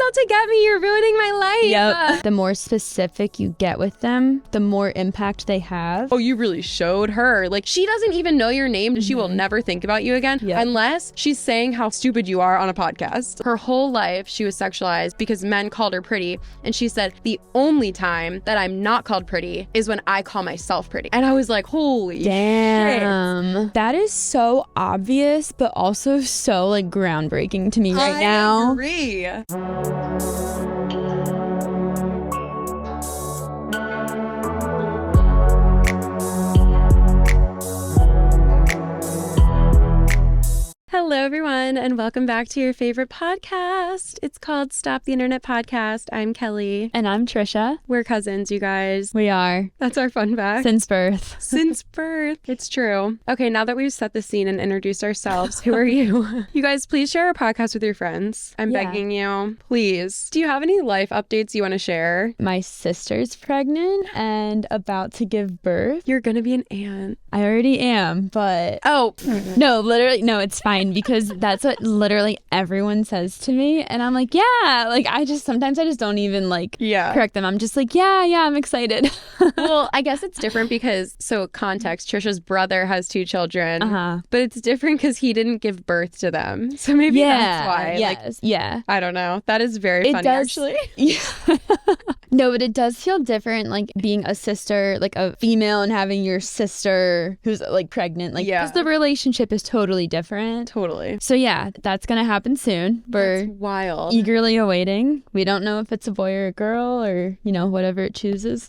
out to get me. You're ruining my life. Yep. The more specific you get with them, the more impact they have. Oh, you really showed her. Like, she doesn't even know your name. She will never think about you again unless she's saying how stupid you are on a podcast. Her whole life, she was sexualized because men called her pretty. And she said, the only time that I'm not called pretty is when I call myself pretty. And I was like, holy damn. shit. That is so obvious, but also so like groundbreaking to me right now. I agree. Hello, everyone, and welcome back to your favorite podcast. It's called Stop the Internet Podcast. I'm Kelly. And I'm Tricia. We're cousins, you guys. We are. That's our fun fact. Since birth. Since birth. It's true. Okay, now that we've set the scene and introduced ourselves, who are you? You guys, please share our podcast with your friends. I'm begging you. Please. Do you have any life updates you want to share? My sister's pregnant and about to give birth. You're going to be an aunt. I already am, but... Oh. No, literally, no, it's fine because that's what literally everyone says to me. And I'm like, yeah, like sometimes I just don't even correct them. I'm just like, yeah, I'm excited. Well, I guess it's different because, so context, Trisha's brother has 2 children, but it's different because he didn't give birth to them. So maybe that's why. Yes, I don't know. That is very funny, actually. Yeah. No, but it does feel different, like being a sister, like a female and having your sister who's like pregnant, because the relationship is totally different. Totally. So yeah, that's going to happen soon. We're that's wild. Eagerly awaiting. We don't know if it's a boy or a girl or, whatever it chooses.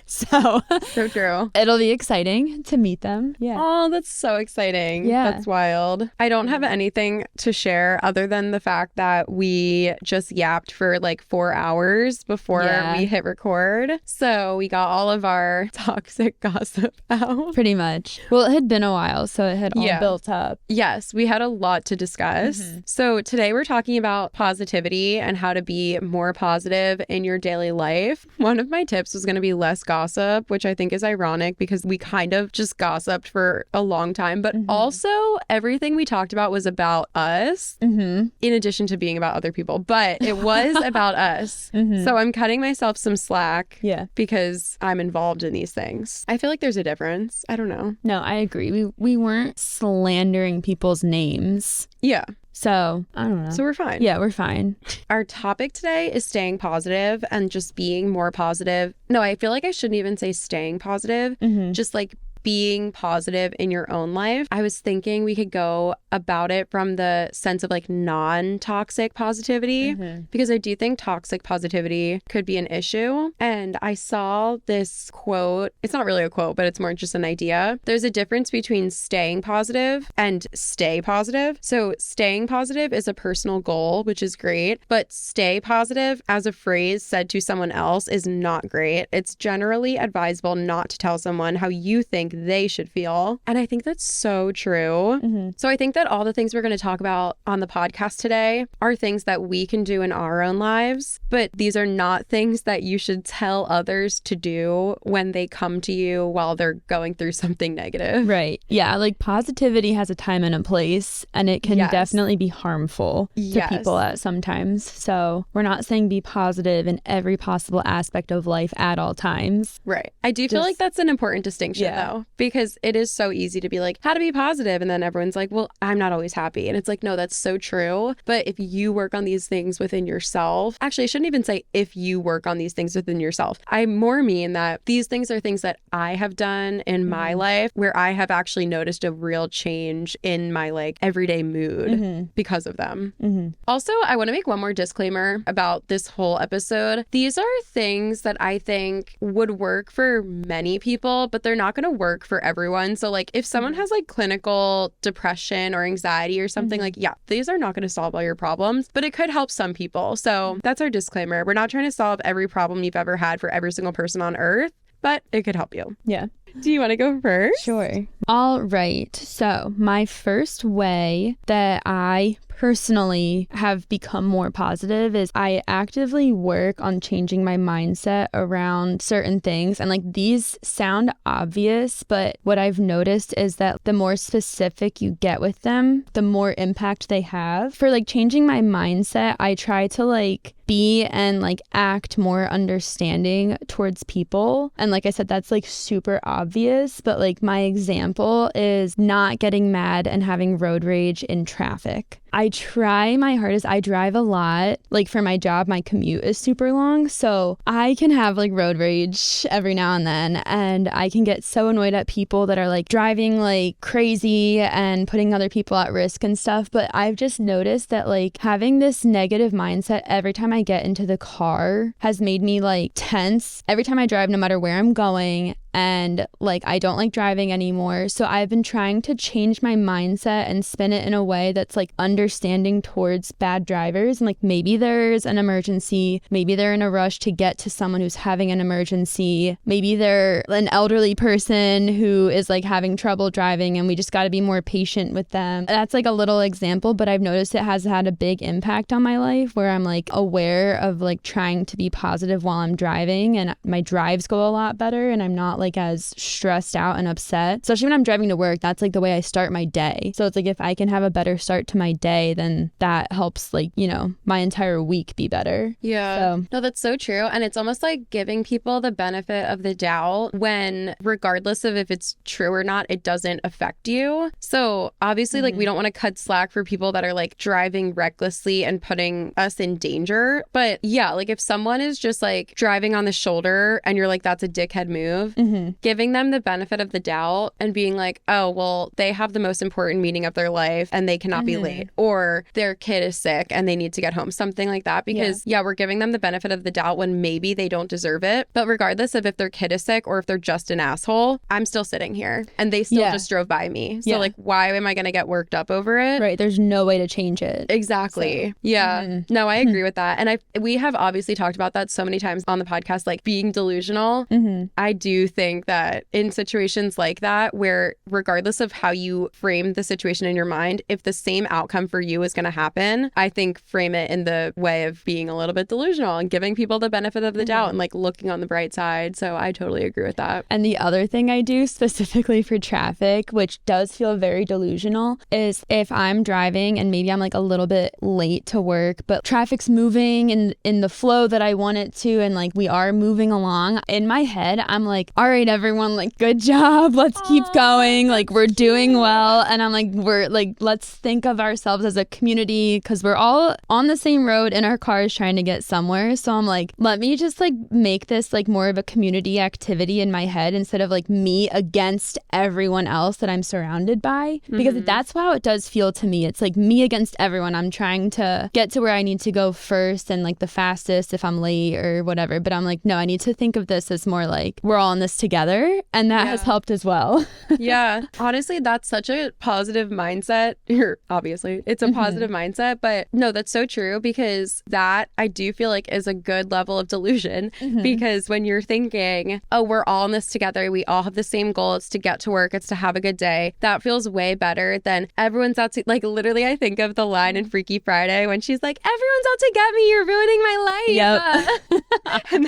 So true. It'll be exciting to meet them. Yeah. Oh, that's so exciting. Yeah. That's wild. I don't have anything to share other than the fact that we just yapped for 4 hours before we hit record. So we got all of our toxic gossip out. Pretty much. Well, it had been a while, so it had all built up. Yes, we had a lot to discuss. So today we're talking about positivity and how to be more positive in your daily life. One of my tips was going to be less gossip, which I think is ironic because we kind of just gossiped for a long time. But also everything we talked about was about us in addition to being about other people. But it was about us. So I'm cutting myself some slack because I'm involved in these things. I feel like there's a difference. I don't know. No, I agree. We weren't slandering people's names. Yeah. So, I don't know. So we're fine. Yeah, we're fine. Our topic today is staying positive and just being more positive. No, I feel like I shouldn't even say staying positive. Just being positive in your own life. I was thinking we could go about it from the sense of non-toxic positivity because I do think toxic positivity could be an issue. And I saw this quote. It's not really a quote, but it's more just an idea. There's a difference between staying positive and stay positive. So staying positive is a personal goal, which is great, but stay positive as a phrase said to someone else is not great. It's generally advisable not to tell someone how you think they should feel. And I think that's so true. So I think that all the things we're going to talk about on the podcast today are things that we can do in our own lives, but these are not things that you should tell others to do when they come to you while they're going through something negative. Right. Yeah. Positivity has a time and a place, and it can definitely be harmful to people at sometimes. So we're not saying be positive in every possible aspect of life at all times. Right. I do feel like that's an important distinction though, because it is so easy to be like, how to be positive, and then everyone's like, well, I'm not always happy. And it's like, no, that's so true. But if you work on these things within yourself, actually, I shouldn't even say if you work on these things within yourself. I more mean that these things are things that I have done in my life where I have actually noticed a real change in my everyday mood because of them. Also, I want to make one more disclaimer about this whole episode. These are things that I think would work for many people, but they're not going to work for everyone. So if someone has clinical depression or anxiety or something, these are not going to solve all your problems, but it could help some people. So that's our disclaimer. We're not trying to solve every problem you've ever had for every single person on earth, but it could help you. Yeah. Do you want to go first? Sure. All right. So my first way that I personally have become more positive is I actively work on changing my mindset around certain things. And these sound obvious, but what I've noticed is that the more specific you get with them, the more impact they have. For changing my mindset, I try to be and like act more understanding towards people. And like I said, that's like super obvious, but like my example is not getting mad and having road rage in traffic. I try my hardest. I drive a lot. Like for my job, my commute is super long. So I can have like road rage every now and then. And I can get so annoyed at people that are like driving like crazy and putting other people at risk and stuff. But I've just noticed that like having this negative mindset every time I get into the car has made me like tense every time I drive, no matter where I'm going. And like I don't like driving anymore. So I've been trying to change my mindset and spin it in a way that's like understanding towards bad drivers. And like maybe there's an emergency, maybe they're in a rush to get to someone who's having an emergency, maybe they're an elderly person who is like having trouble driving and we just got to be more patient with them. That's like a little example, but I've noticed it has had a big impact on my life where I'm like aware of like trying to be positive while I'm driving, and my drives go a lot better and I'm not like as stressed out and upset, especially when I'm driving to work. That's like the way I start my day. So it's like if I can have a better start to my day, then that helps like, you know, my entire week be better. Yeah. So. No, that's so true. And it's almost like giving people the benefit of the doubt when, regardless of if it's true or not, it doesn't affect you. So obviously, like we don't want to cut slack for people that are like driving recklessly and putting us in danger. But yeah, like if someone is just like driving on the shoulder and you're like, that's a dickhead move, giving them the benefit of the doubt and being like, oh, well, they have the most important meeting of their life and they cannot be late, or their kid is sick and they need to get home, something like that. Because yeah, we're giving them the benefit of the doubt when maybe they don't deserve it. But regardless of if their kid is sick or if they're just an asshole, I'm still sitting here and they still just drove by me. So like, why am I going to get worked up over it? Right. There's no way to change it. Exactly. So, yeah. No, I agree with that. And we have obviously talked about that so many times on the podcast, like being delusional. I do think that in situations like that, where regardless of how you frame the situation in your mind, if the same outcome for you is going to happen, I think frame it in the way of being a little bit delusional and giving people the benefit of the doubt and like looking on the bright side. So I totally agree with that. And the other thing I do specifically for traffic, which does feel very delusional, is if I'm driving and maybe I'm like a little bit late to work, but traffic's moving in the flow that I want it to, and like we are moving along, in my head, I'm like, all right, everyone, like, good job. Let's keep going. Like, we're doing well. And I'm like, we're like, let's think of ourselves as a community because we're all on the same road in our cars trying to get somewhere. So I'm like, let me just like make this like more of a community activity in my head instead of like me against everyone else that I'm surrounded by. Because that's how it does feel to me. It's like me against everyone. I'm trying to get to where I need to go first and like the fastest if I'm late or whatever. But I'm like, no, I need to think of this as more like we're all in this together. And that has helped as well. Yeah. Honestly, that's such a positive mindset. Obviously, it's a positive mindset. But no, that's so true, because that I do feel like is a good level of delusion. Because when you're thinking, oh, we're all in this together, we all have the same goal, it's to get to work, it's to have a good day, that feels way better than everyone's out to, like, literally I think of the line in Freaky Friday when she's like, everyone's out to get me, you're ruining my life. And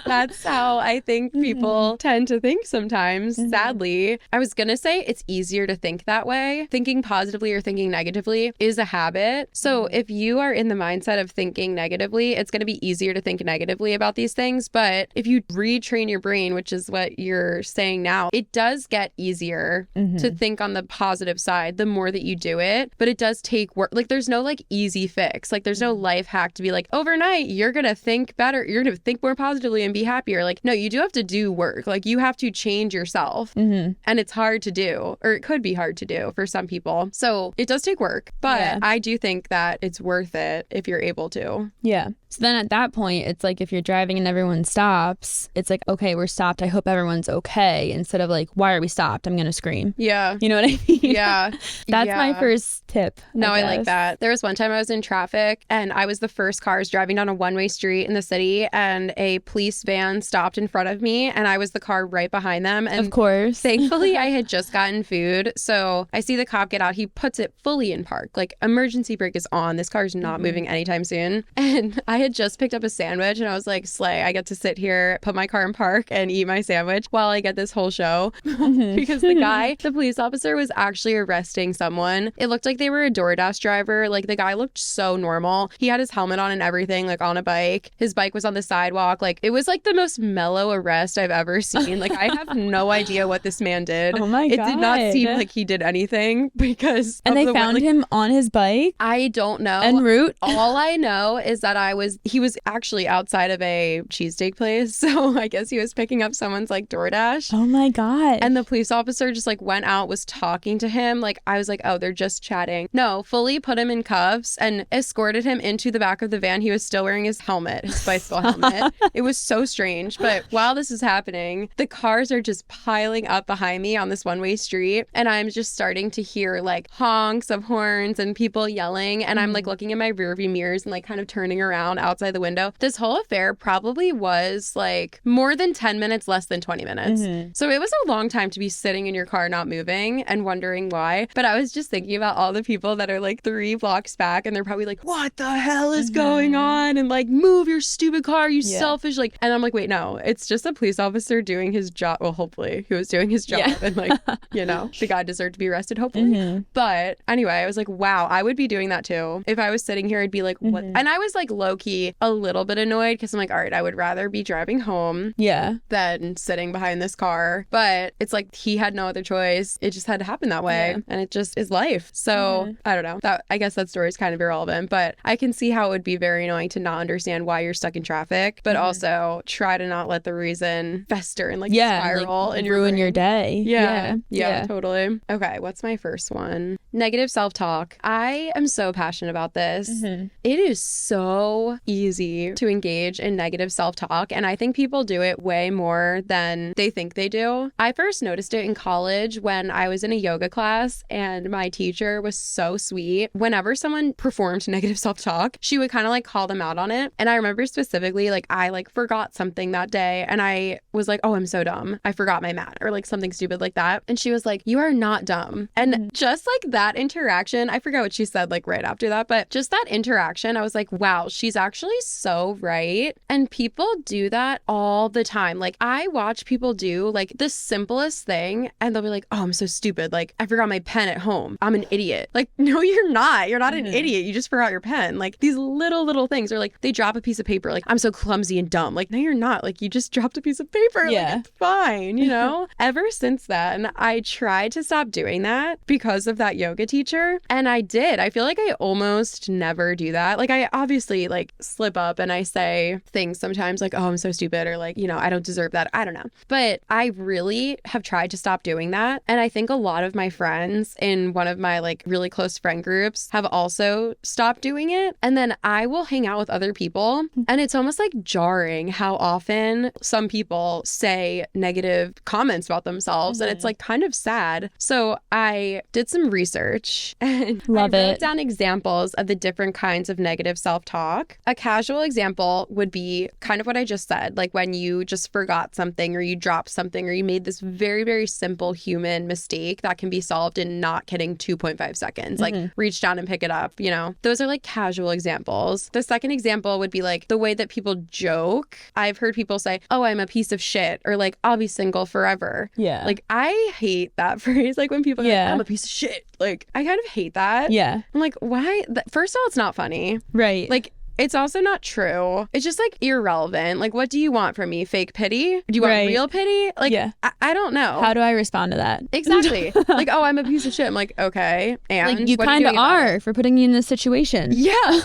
that's how I think people tend to think sometimes, sadly. I was gonna say it's easier to think that way. Thinking positively or thinking negatively is a habit. So if you are in the mindset of thinking negatively, it's gonna be easier to think negatively about these things. But if you retrain your brain, which is what you're saying now, it does get easier to think on the positive side the more that you do it. But it does take work. Like, there's no like easy fix. Like, there's no life hack to be like, overnight you're gonna think better, you're gonna think more positively and be happier. Like, no, you do have to do work. Like, you have to change yourself. And it's hard to do, or it could be hard to do for some people. So it does take work, but I do think that it's worth it if you're able to. Yeah. So then at that point, it's like if you're driving and everyone stops, it's like, okay, we're stopped. I hope everyone's okay. Instead of like, why are we stopped? I'm going to scream. Yeah. You know what I mean? Yeah. That's my first tip. No, I like that. There was one time I was in traffic and I was the first cars driving down a one-way street in the city, and a police van stopped in front of me and I was the car right behind them. And of course. Thankfully, I had just gotten food. So I see the cop get out. He puts it fully in park. Like, emergency brake is on. This car is not moving anytime soon. And I had just picked up a sandwich and I was like, slay, I get to sit here, put my car in park and eat my sandwich while I get this whole show. Because the police officer was actually arresting someone. It looked like they were a DoorDash driver. Like the guy looked so normal. He had his helmet on and everything, like on a bike. His bike was on the sidewalk. Like it was like the most mellow arrest I've ever seen. Like I have no idea what this man did. Oh my God. It did not seem like he did anything because And they found him on his bike? I don't know. En route? All I know is that he was actually outside of a cheesesteak place. So I guess he was picking up someone's like DoorDash. Oh my God. And the police officer just like went out, was talking to him. Like I was like, oh, they're just chatting. No, fully put him in cuffs and escorted him into the back of the van. He was still wearing his helmet, his bicycle helmet. It was so strange. But while this is happening, the cars are just piling up behind me on this one-way street. And I'm just starting to hear like honks of horns and people yelling. And I'm like looking in my rearview mirrors and like kind of turning around outside the window. This whole affair probably was like more than 10 minutes, less than 20 minutes. So it was a long time to be sitting in your car not moving and wondering why. But I was just thinking about all the people that are like 3 blocks back and they're probably like, what the hell is going on? And like, move your stupid car, you selfish. Like, and I'm like, wait, no, it's just a police officer doing his job. Well, hopefully he was doing his job and like, you know, the guy deserved to be arrested, hopefully. But anyway, I was like, wow, I would be doing that too. If I was sitting here, I'd be like, what? And I was like low key a little bit annoyed because I'm like, all right, I would rather be driving home than sitting behind this car. But it's like he had no other choice. It just had to happen that way. And it just is life. So I don't know. I guess that story is kind of irrelevant, but I can see how it would be very annoying to not understand why you're stuck in traffic, but also try to not let the reason fester and like spiral and ruin your day. Yeah, totally. Okay, what's my first one? Negative self-talk. I am so passionate about this. It is so easy to engage in negative self-talk, and I think people do it way more than they think they do. I first noticed it in college when I was in a yoga class, and my teacher was so sweet. Whenever someone performed negative self-talk, she would kind of like call them out on it. And I remember specifically, like, I like forgot something that day, and I was like, oh, I'm so dumb. I forgot my mat, or like something stupid like that. And she was like, you are not dumb. And just like that interaction, I forgot what she said like right after that, but just that interaction, I was like, wow, she's actually so right. And people do that all the time. Like I watch people do like the simplest thing and they'll be like, oh, I'm so stupid. Like I forgot my pen at home. I'm an idiot. Like, no, you're not. You're not an idiot. You just forgot your pen. Like these little things, or like they drop a piece of paper. Like I'm so clumsy and dumb. Like, no, you're not. Like you just dropped a piece of paper. Like it's fine, you know? Ever since then, I tried to stop doing that because of that yoga teacher. And I did. I feel like I almost never do that. Like I obviously like slip up and I say things sometimes like, oh, I'm so stupid, or like, you know, I don't deserve that. I don't know. But I really have tried to stop doing that. And I think a lot of my friends in one of my like really close friend groups have also stopped doing it. And then I will hang out with other people and it's almost like jarring how often some people say negative comments about themselves. And it's like kind of sad. So I did some research and I wrote down examples of the different kinds of negative self-talk. A casual example would be kind of what I just said, like when you just forgot something or you dropped something or you made this very, very simple human mistake that can be solved in not kidding 2.5 seconds. Like reach down and pick it up, you know? Those are like casual examples. The second example would be like the way that people joke. I've heard people say, oh, I'm a piece of shit, or like, I'll be single forever. Yeah. Like I hate that phrase. Like when people are like, I'm a piece of shit. Like I kind of hate that. Yeah. I'm like, why? First of all, it's not funny. Right. Like it's also not true. It's just like irrelevant. Like, what do you want from me? Fake pity? Do you want real pity? Like, I don't know. How do I respond to that? Exactly. Like, oh, I'm a piece of shit. I'm like, okay. And like, you kind of are for putting you in this situation. Yeah.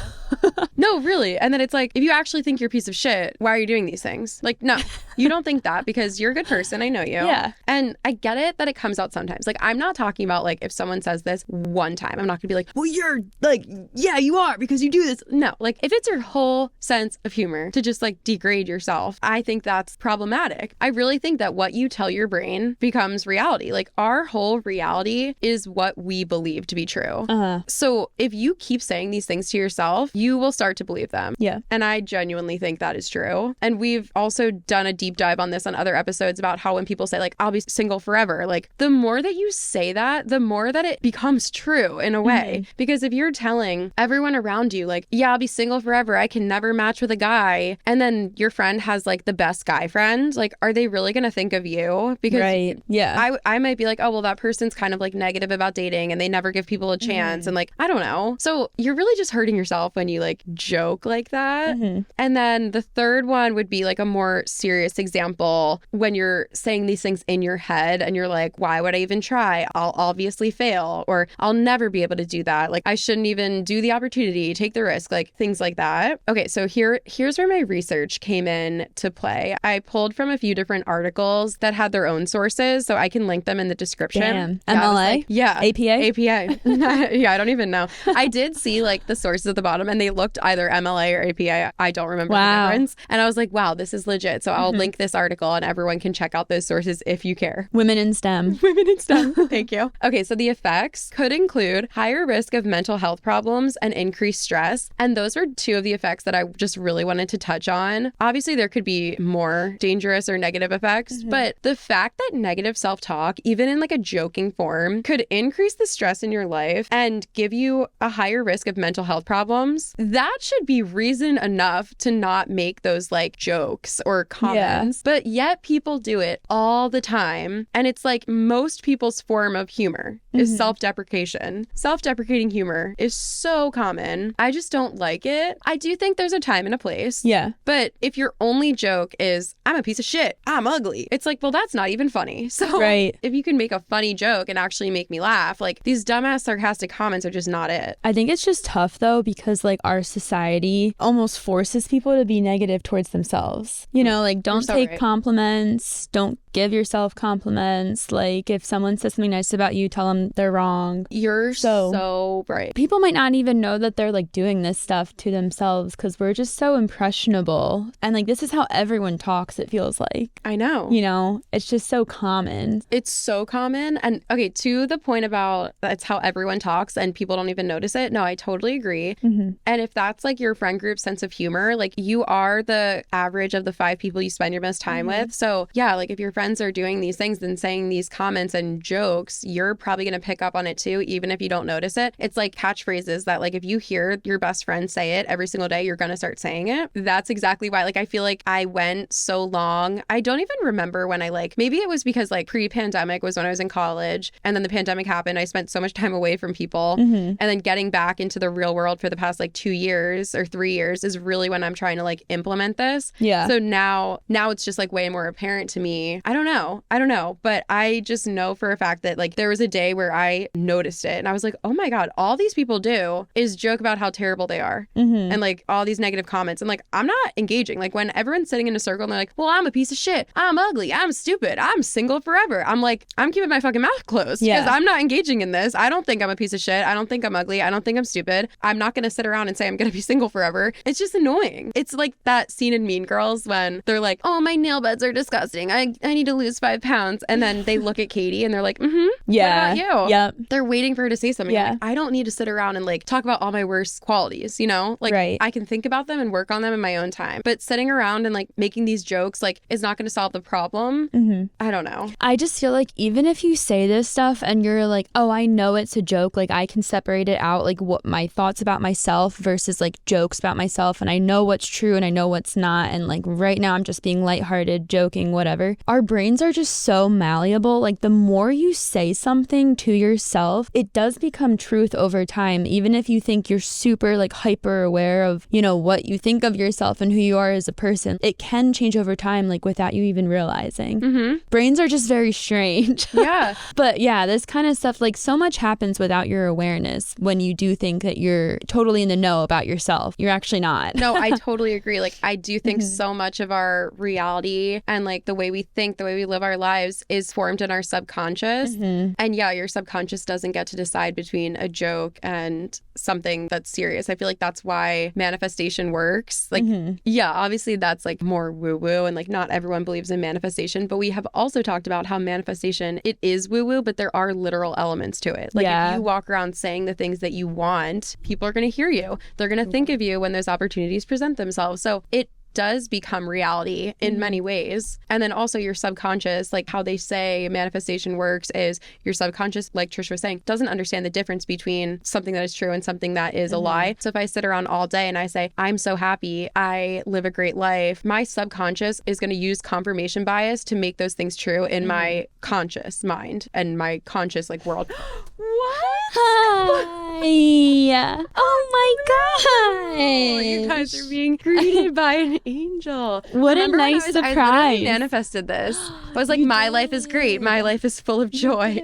No, really. And then it's like, if you actually think you're a piece of shit, why are you doing these things? Like, no, you don't think that because you're a good person. I know you. Yeah. And I get it that it comes out sometimes. Like, I'm not talking about like if someone says this one time, I'm not gonna be like, well, you're like, yeah, you are because you do this. No, like if it's your whole sense of humor to just like degrade yourself, I think that's problematic. I really think that what you tell your brain becomes reality. Like our whole reality is what we believe to be true. So if you keep saying these things to yourself, you will start to believe them. Yeah. And I genuinely think that is true. And we've also done a deep dive on this on other episodes about how when people say like, I'll be single forever, like the more that you say that, the more that it becomes true in a way. Because if you're telling everyone around you like, yeah, I'll be single forever, I can never match with a guy, and then your friend has like the best guy friend, like, are they really going to think of you? Because I might be like, oh, well, that person's kind of like negative about dating and they never give people a chance. And like, I don't know. So you're really just hurting yourself when you like joke like that. And then the third one would be like a more serious example when you're saying these things in your head and you're like, why would I even try? I'll obviously fail, or I'll never be able to do that. Like, I shouldn't even do the opportunity, take the risk, like things like that. Okay, so here's where my research came in to play. I pulled from a few different articles that had their own sources, so I can link them in the description. Damn. MLA? APA? Yeah, I don't even know. I did see like the sources at the bottom and they looked either MLA or APA. I don't remember the difference. And I was like, wow, this is legit. So I'll link this article and everyone can check out those sources if you care. Women in STEM. Women in STEM. Thank you. Okay, so the effects could include higher risk of mental health problems and increased stress. And those were two of the effects that I just really wanted to touch on. Obviously, there could be more dangerous or negative effects, but the fact that negative self-talk, even in like a joking form, could increase the stress in your life and give you a higher risk of mental health problems, that should be reason enough to not make those like jokes or comments. But yet people do it all the time. And it's like most people's form of humor is self-deprecation. Self-deprecating humor is so common. I just don't like it. I do think there's a time and a place. Yeah. But if your only joke is, I'm a piece of shit, I'm ugly, it's like, well, that's not even funny. So if you can make a funny joke and actually make me laugh, like these dumbass sarcastic comments are just not it. I think it's just tough though, because like our society almost forces people to be negative towards themselves. You know, like don't take compliments, don't give yourself compliments. Like if someone says something nice about you, tell them they're wrong. You're so right. People might not even know that they're like doing this stuff to themselves because we're just so impressionable. And like this is how everyone talks, it feels like. I know. You know, it's just so common. It's so common. And okay, to the point about that's how everyone talks and people don't even notice it. No, I totally agree. And if that's like your friend group's sense of humor, like you are the average of the 5 people you spend your most time with. So yeah, like if your friends are doing these things and saying these comments and jokes, you're probably going to pick up on it too, even if you don't notice it. It's like catchphrases that like if you hear your best friend say it every single day, you're going to start saying it. That's exactly why like I feel like I went so long. I don't even remember when I like, maybe it was because like pre-pandemic was when I was in college and then the pandemic happened. I spent so much time away from people and then getting back into the real world for the past like 2 years or 3 years is really when I'm trying to like implement this. Yeah. So now it's just like way more apparent to me. I don't know, but I just know for a fact that like there was a day where I noticed it and I was like, oh my God, all these people do is joke about how terrible they are and like all these negative comments. And like, I'm not engaging. Like when everyone's sitting in a circle and they're like, well, I'm a piece of shit, I'm ugly, I'm stupid, I'm single forever. I'm like, I'm keeping my fucking mouth closed because I'm not engaging in this. I don't think I'm a piece of shit. I don't think I'm ugly. I don't think I'm stupid. I'm not going to sit around and say I'm going to be single forever. It's just annoying. It's like that scene in Mean Girls when they're like, oh, my nail beds are disgusting. I need to lose 5 pounds. And then they look at Katie and they're like, what about you? Yep. They're waiting for her to say something. Yeah. Like, I don't need to sit around and like talk about all my worst qualities, you know? Like I can think about them and work on them in my own time. But sitting around and like making these jokes like is not going to solve the problem. I don't know. I just feel like even if you say this stuff and you're like, oh, I know it's a joke, like I can separate it out, like what my thoughts about myself versus like jokes about myself, and I know what's true and I know what's not, and like right now I'm just being lighthearted, joking, whatever. Our brains are just so malleable. Like the more you say something to yourself, it does become truth over time, even if you think you're super like hyper aware of, you know, what you think of yourself and who you are as a person. It can change over time, like without you even realizing. Brains are just very strange. Yeah. But yeah, this kind of stuff, like so much happens without your awareness when you do think that you're totally in the know about yourself. You're actually not. No, I totally agree. Like I do think so much of our reality and like the way we think the way we live our lives is formed in our subconscious. And yeah, your subconscious doesn't get to decide between a joke and something that's serious. I feel like that's why manifestation works. Like, yeah, obviously that's like more woo-woo, and like not everyone believes in manifestation, but we have also talked about how manifestation, it is woo-woo, but there are literal elements to it. Like if you walk around saying the things that you want, people are going to hear you. They're going to think of you when those opportunities present themselves. So it does become reality in many ways. And then also your subconscious, like how they say manifestation works is your subconscious, like Tricia was saying, doesn't understand the difference between something that is true and something that is a lie. So if I sit around all day and I say, I'm so happy, I live a great life, my subconscious is going to use confirmation bias to make those things true in my conscious mind and my conscious like world. What? Hi. Oh my God. You guys are being greeted by an angel. What a nice surprise. I literally manifested this. I was like, my life is great. My life is full of joy.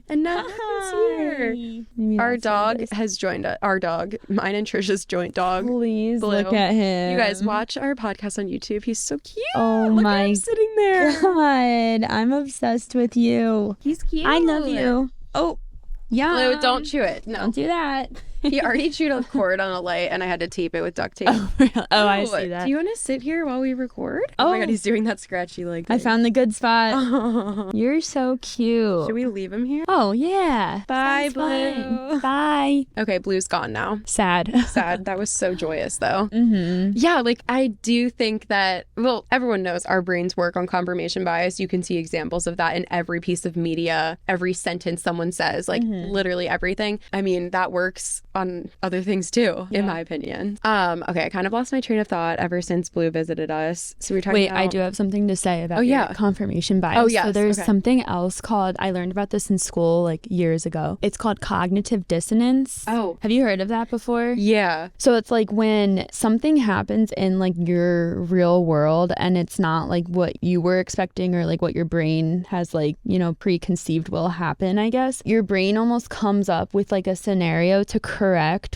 And now he's here. Our dog has joined us. Our dog, mine and Tricia's joint dog. Please Blue. look at him. You guys watch our podcast on YouTube. He's so cute. Oh look my at him sitting there. God. I'm obsessed with you. He's cute. I love you. Oh, yeah. Blue, don't chew it. No. Don't do that. He already chewed a cord on a light and I had to tape it with duct tape. Oh, really? Oh, I see that. Do you want to sit here while we record? Oh my God, he's doing that scratchy leg thing. I found the good spot. You're so cute. Should we leave him here? Oh, yeah. Bye, Sounds Blue. fun. Bye. Okay, Blue's gone now. Sad. Sad. That was so joyous, though. Yeah, like I do think that, well, everyone knows our brains work on confirmation bias. You can see examples of that in every piece of media, every sentence someone says, like literally everything. I mean, that works on other things too, in my opinion. Okay, I kind of lost my train of thought ever since Blue visited us. So we're talking about... I do have something to say about your confirmation bias. Oh, yes. So there's something else called, I learned about this in school like years ago. It's called cognitive dissonance. Oh. Have you heard of that before? Yeah. So it's like when something happens in like your real world and it's not like what you were expecting or like what your brain has like, you know, preconceived will happen, I guess. Your brain almost comes up with like a scenario to correct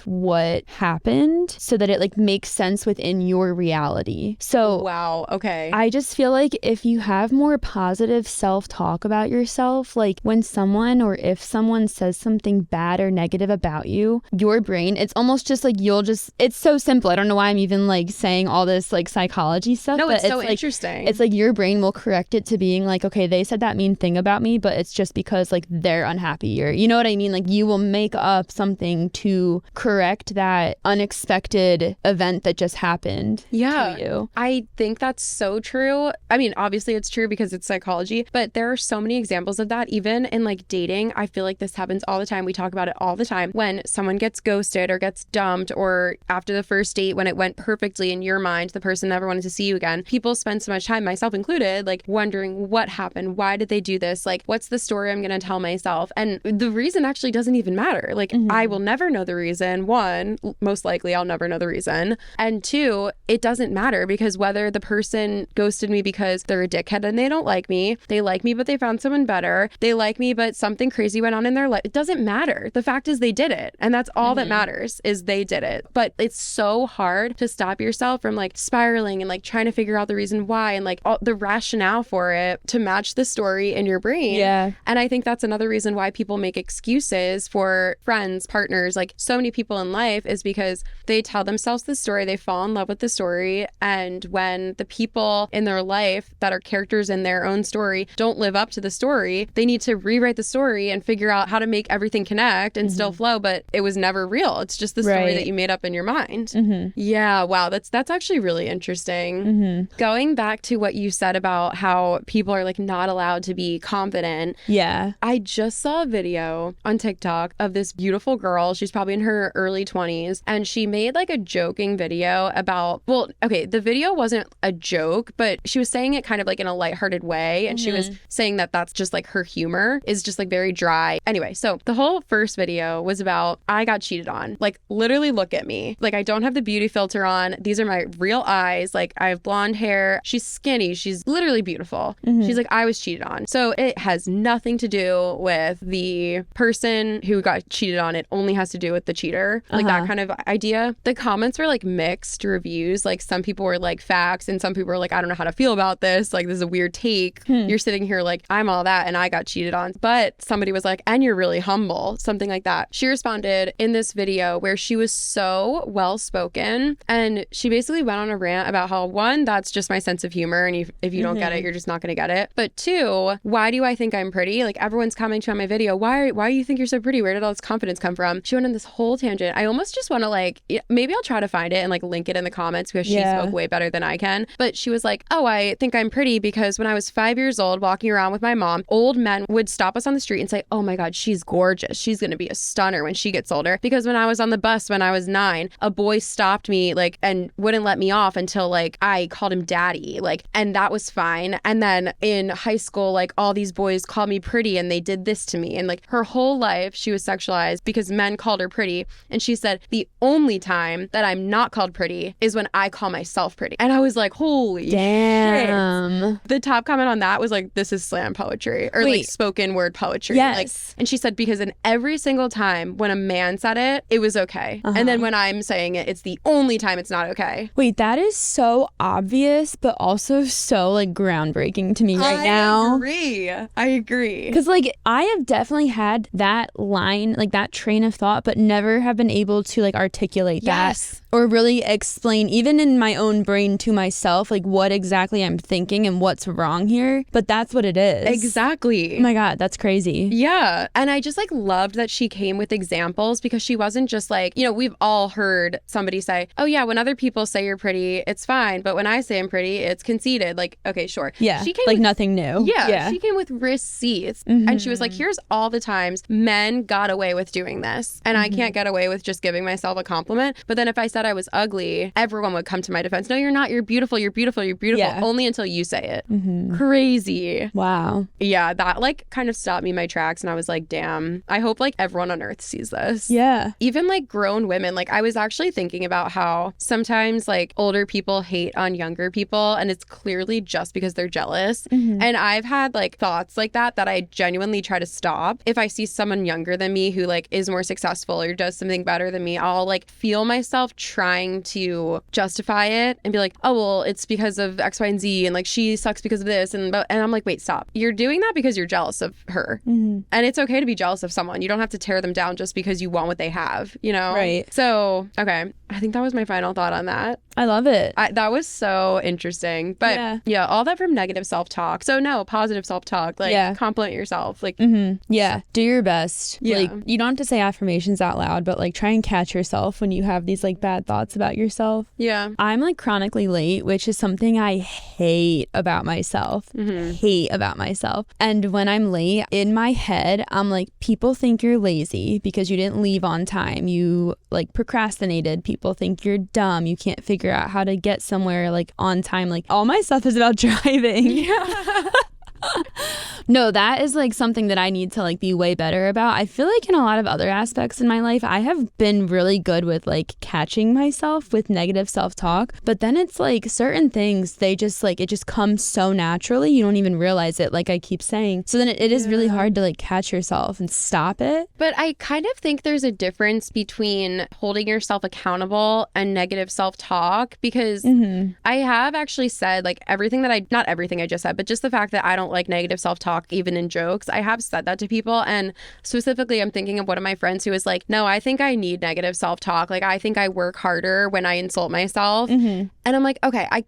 what happened so that it like makes sense within your reality. So wow, okay. I just feel like if you have more positive self-talk about yourself, like when someone or if someone says something bad or negative about you, your brain, it's almost just like it's so simple. I don't know why I'm even like saying all this like psychology stuff. No, but it's so like, interesting. It's like your brain will correct it to being like, okay, they said that mean thing about me, but it's just because like they're unhappy, or you know what I mean? Like you will make up something to correct that unexpected event that just happened to you. I think that's so true. I mean, obviously it's true because it's psychology, but there are so many examples of that. Even in like dating, I feel like this happens all the time. We talk about it all the time. When someone gets ghosted or gets dumped, or after the first date when it went perfectly in your mind, the person never wanted to see you again. People spend so much time, myself included, like wondering what happened. Why did they do this? Like, what's the story I'm going to tell myself? And the reason actually doesn't even matter. Like, I will never know the reason. One, most likely I'll never know the reason. And two, it doesn't matter, because whether the person ghosted me because they're a dickhead and they don't like me, they like me but they found someone better, they like me but something crazy went on in their life, it doesn't matter. The fact is they did it, and that's all that matters, is they did it. But it's so hard to stop yourself from like spiraling and like trying to figure out the reason why and like all the rationale for it to match the story in your brain. Yeah. And I think that's another reason why people make excuses for friends, partners, like so many people in life, is because they tell themselves the story, they fall in love with the story, and when the people in their life that are characters in their own story don't live up to the story, they need to rewrite the story and figure out how to make everything connect and still flow, but it was never real. It's just the story that you made up in your mind. Yeah, wow, that's actually really interesting. Going back to what you said about how people are like not allowed to be confident. Yeah. I just saw a video on TikTok of this beautiful girl. She's probably in her early 20s, and she made like a joking video about, well, okay, the video wasn't a joke, but she was saying it kind of like in a lighthearted way, and she was saying that that's just like her humor is just like very dry. Anyway, so the whole first video was about, I got cheated on. Like, literally look at me. Like, I don't have the beauty filter on. These are my real eyes. Like, I have blonde hair. She's skinny. She's literally beautiful. She's like, I was cheated on. So it has nothing to do with the person who got cheated on. It only has to do with the cheater, like that kind of idea. The comments were like mixed reviews. Like some people were like facts and some people were like, I don't know how to feel about this. Like this is a weird take. You're sitting here like I'm all that and I got cheated on. But somebody was like, and you're really humble, something like that. She responded in this video where she was so well spoken and she basically went on a rant about how, one, that's just my sense of humor, and if you don't get it, you're just not gonna get it. But two, why do I think I'm pretty? Like everyone's commenting on my video, why do you think you're so pretty? Where did all this confidence come from? She went on this whole tangent. I almost just want to like, maybe I'll try to find it and like link it in the comments because she spoke way better than I can. But she was like, oh, I think I'm pretty because when I was 5 years old walking around with my mom, old men would stop us on the street and say, oh my God, she's gorgeous. She's going to be a stunner when she gets older. Because when I was on the bus when I was 9, a boy stopped me like and wouldn't let me off until like I called him daddy. Like, and that was fine. And then in high school, like all these boys called me pretty and they did this to me. And like her whole life she was sexualized because men called her pretty. And she said, the only time that I'm not called pretty is when I call myself pretty. And I was like, holy damn shit. The top comment on that was like, this is slam poetry or like spoken word poetry. Yes. Like, and she said, because in every single time when a man said it, it was okay. And then when I'm saying it, it's the only time it's not okay. Wait, that is so obvious, but also so like groundbreaking to me right now. I agree. Because like I have definitely had that line, like that train of thought, but never have been able to like articulate that or really explain, even in my own brain to myself, like what exactly I'm thinking and what's wrong here. But that's what it is. Exactly. Oh my God, that's crazy. Yeah. And I just like loved that she came with examples because she wasn't just like, you know, we've all heard somebody say, oh yeah, when other people say you're pretty, it's fine. But when I say I'm pretty, it's conceited. Like, okay, sure. Yeah. She came like with, nothing new. Yeah. She came with receipts. And she was like, here's all the times men got away with doing this. And I can't get away with just giving myself a compliment. But then if I said I was ugly, everyone would come to my defense. No, you're not. You're beautiful. You're beautiful. You're beautiful. Yeah. Only until you say it. Crazy. Wow. Yeah. That like kind of stopped me in my tracks. And I was like, damn, I hope like everyone on earth sees this. Yeah. Even like grown women. Like I was actually thinking about how sometimes like older people hate on younger people and it's clearly just because they're jealous. And I've had like thoughts like that I genuinely try to stop. If I see someone younger than me who like is more successful or does something better than me, I'll like feel myself trying to justify it and be like, oh, well, it's because of X, Y, and Z and like she sucks because of this. And I'm like, wait, stop. You're doing that because you're jealous of her. And it's okay to be jealous of someone. You don't have to tear them down just because you want what they have, you know? Right. So, okay. I think that was my final thought on that. I love it. That was so interesting. But yeah, all that from negative self-talk. So no, positive self-talk. Like compliment yourself. Like yeah, do your best. Yeah. Like you don't have to say affirmations out loud, but like try and catch yourself when you have these like bad thoughts about yourself. Yeah. I'm like chronically late, which is something I hate about myself. Hate about myself. And when I'm late, in my head, I'm like, people think you're lazy because you didn't leave on time. You like procrastinated. People think you're dumb. You can't figure out how to get somewhere like on time. Like all my stuff is about driving. Yeah. No, that is like something that I need to like be way better about. I feel like in a lot of other aspects in my life, I have been really good with like catching myself with negative self-talk. But then it's like certain things, they just like, it just comes so naturally. You don't even realize it, like I keep saying. So then it is really hard to like catch yourself and stop it. But I kind of think there's a difference between holding yourself accountable and negative self-talk because I have actually said like everything that not everything I just said, but just the fact that I don't like negative self-talk even in jokes. I have said that to people, and specifically I'm thinking of one of my friends who was like, no, I think I need negative self-talk. Like I think I work harder when I insult myself. And I'm like, okay, I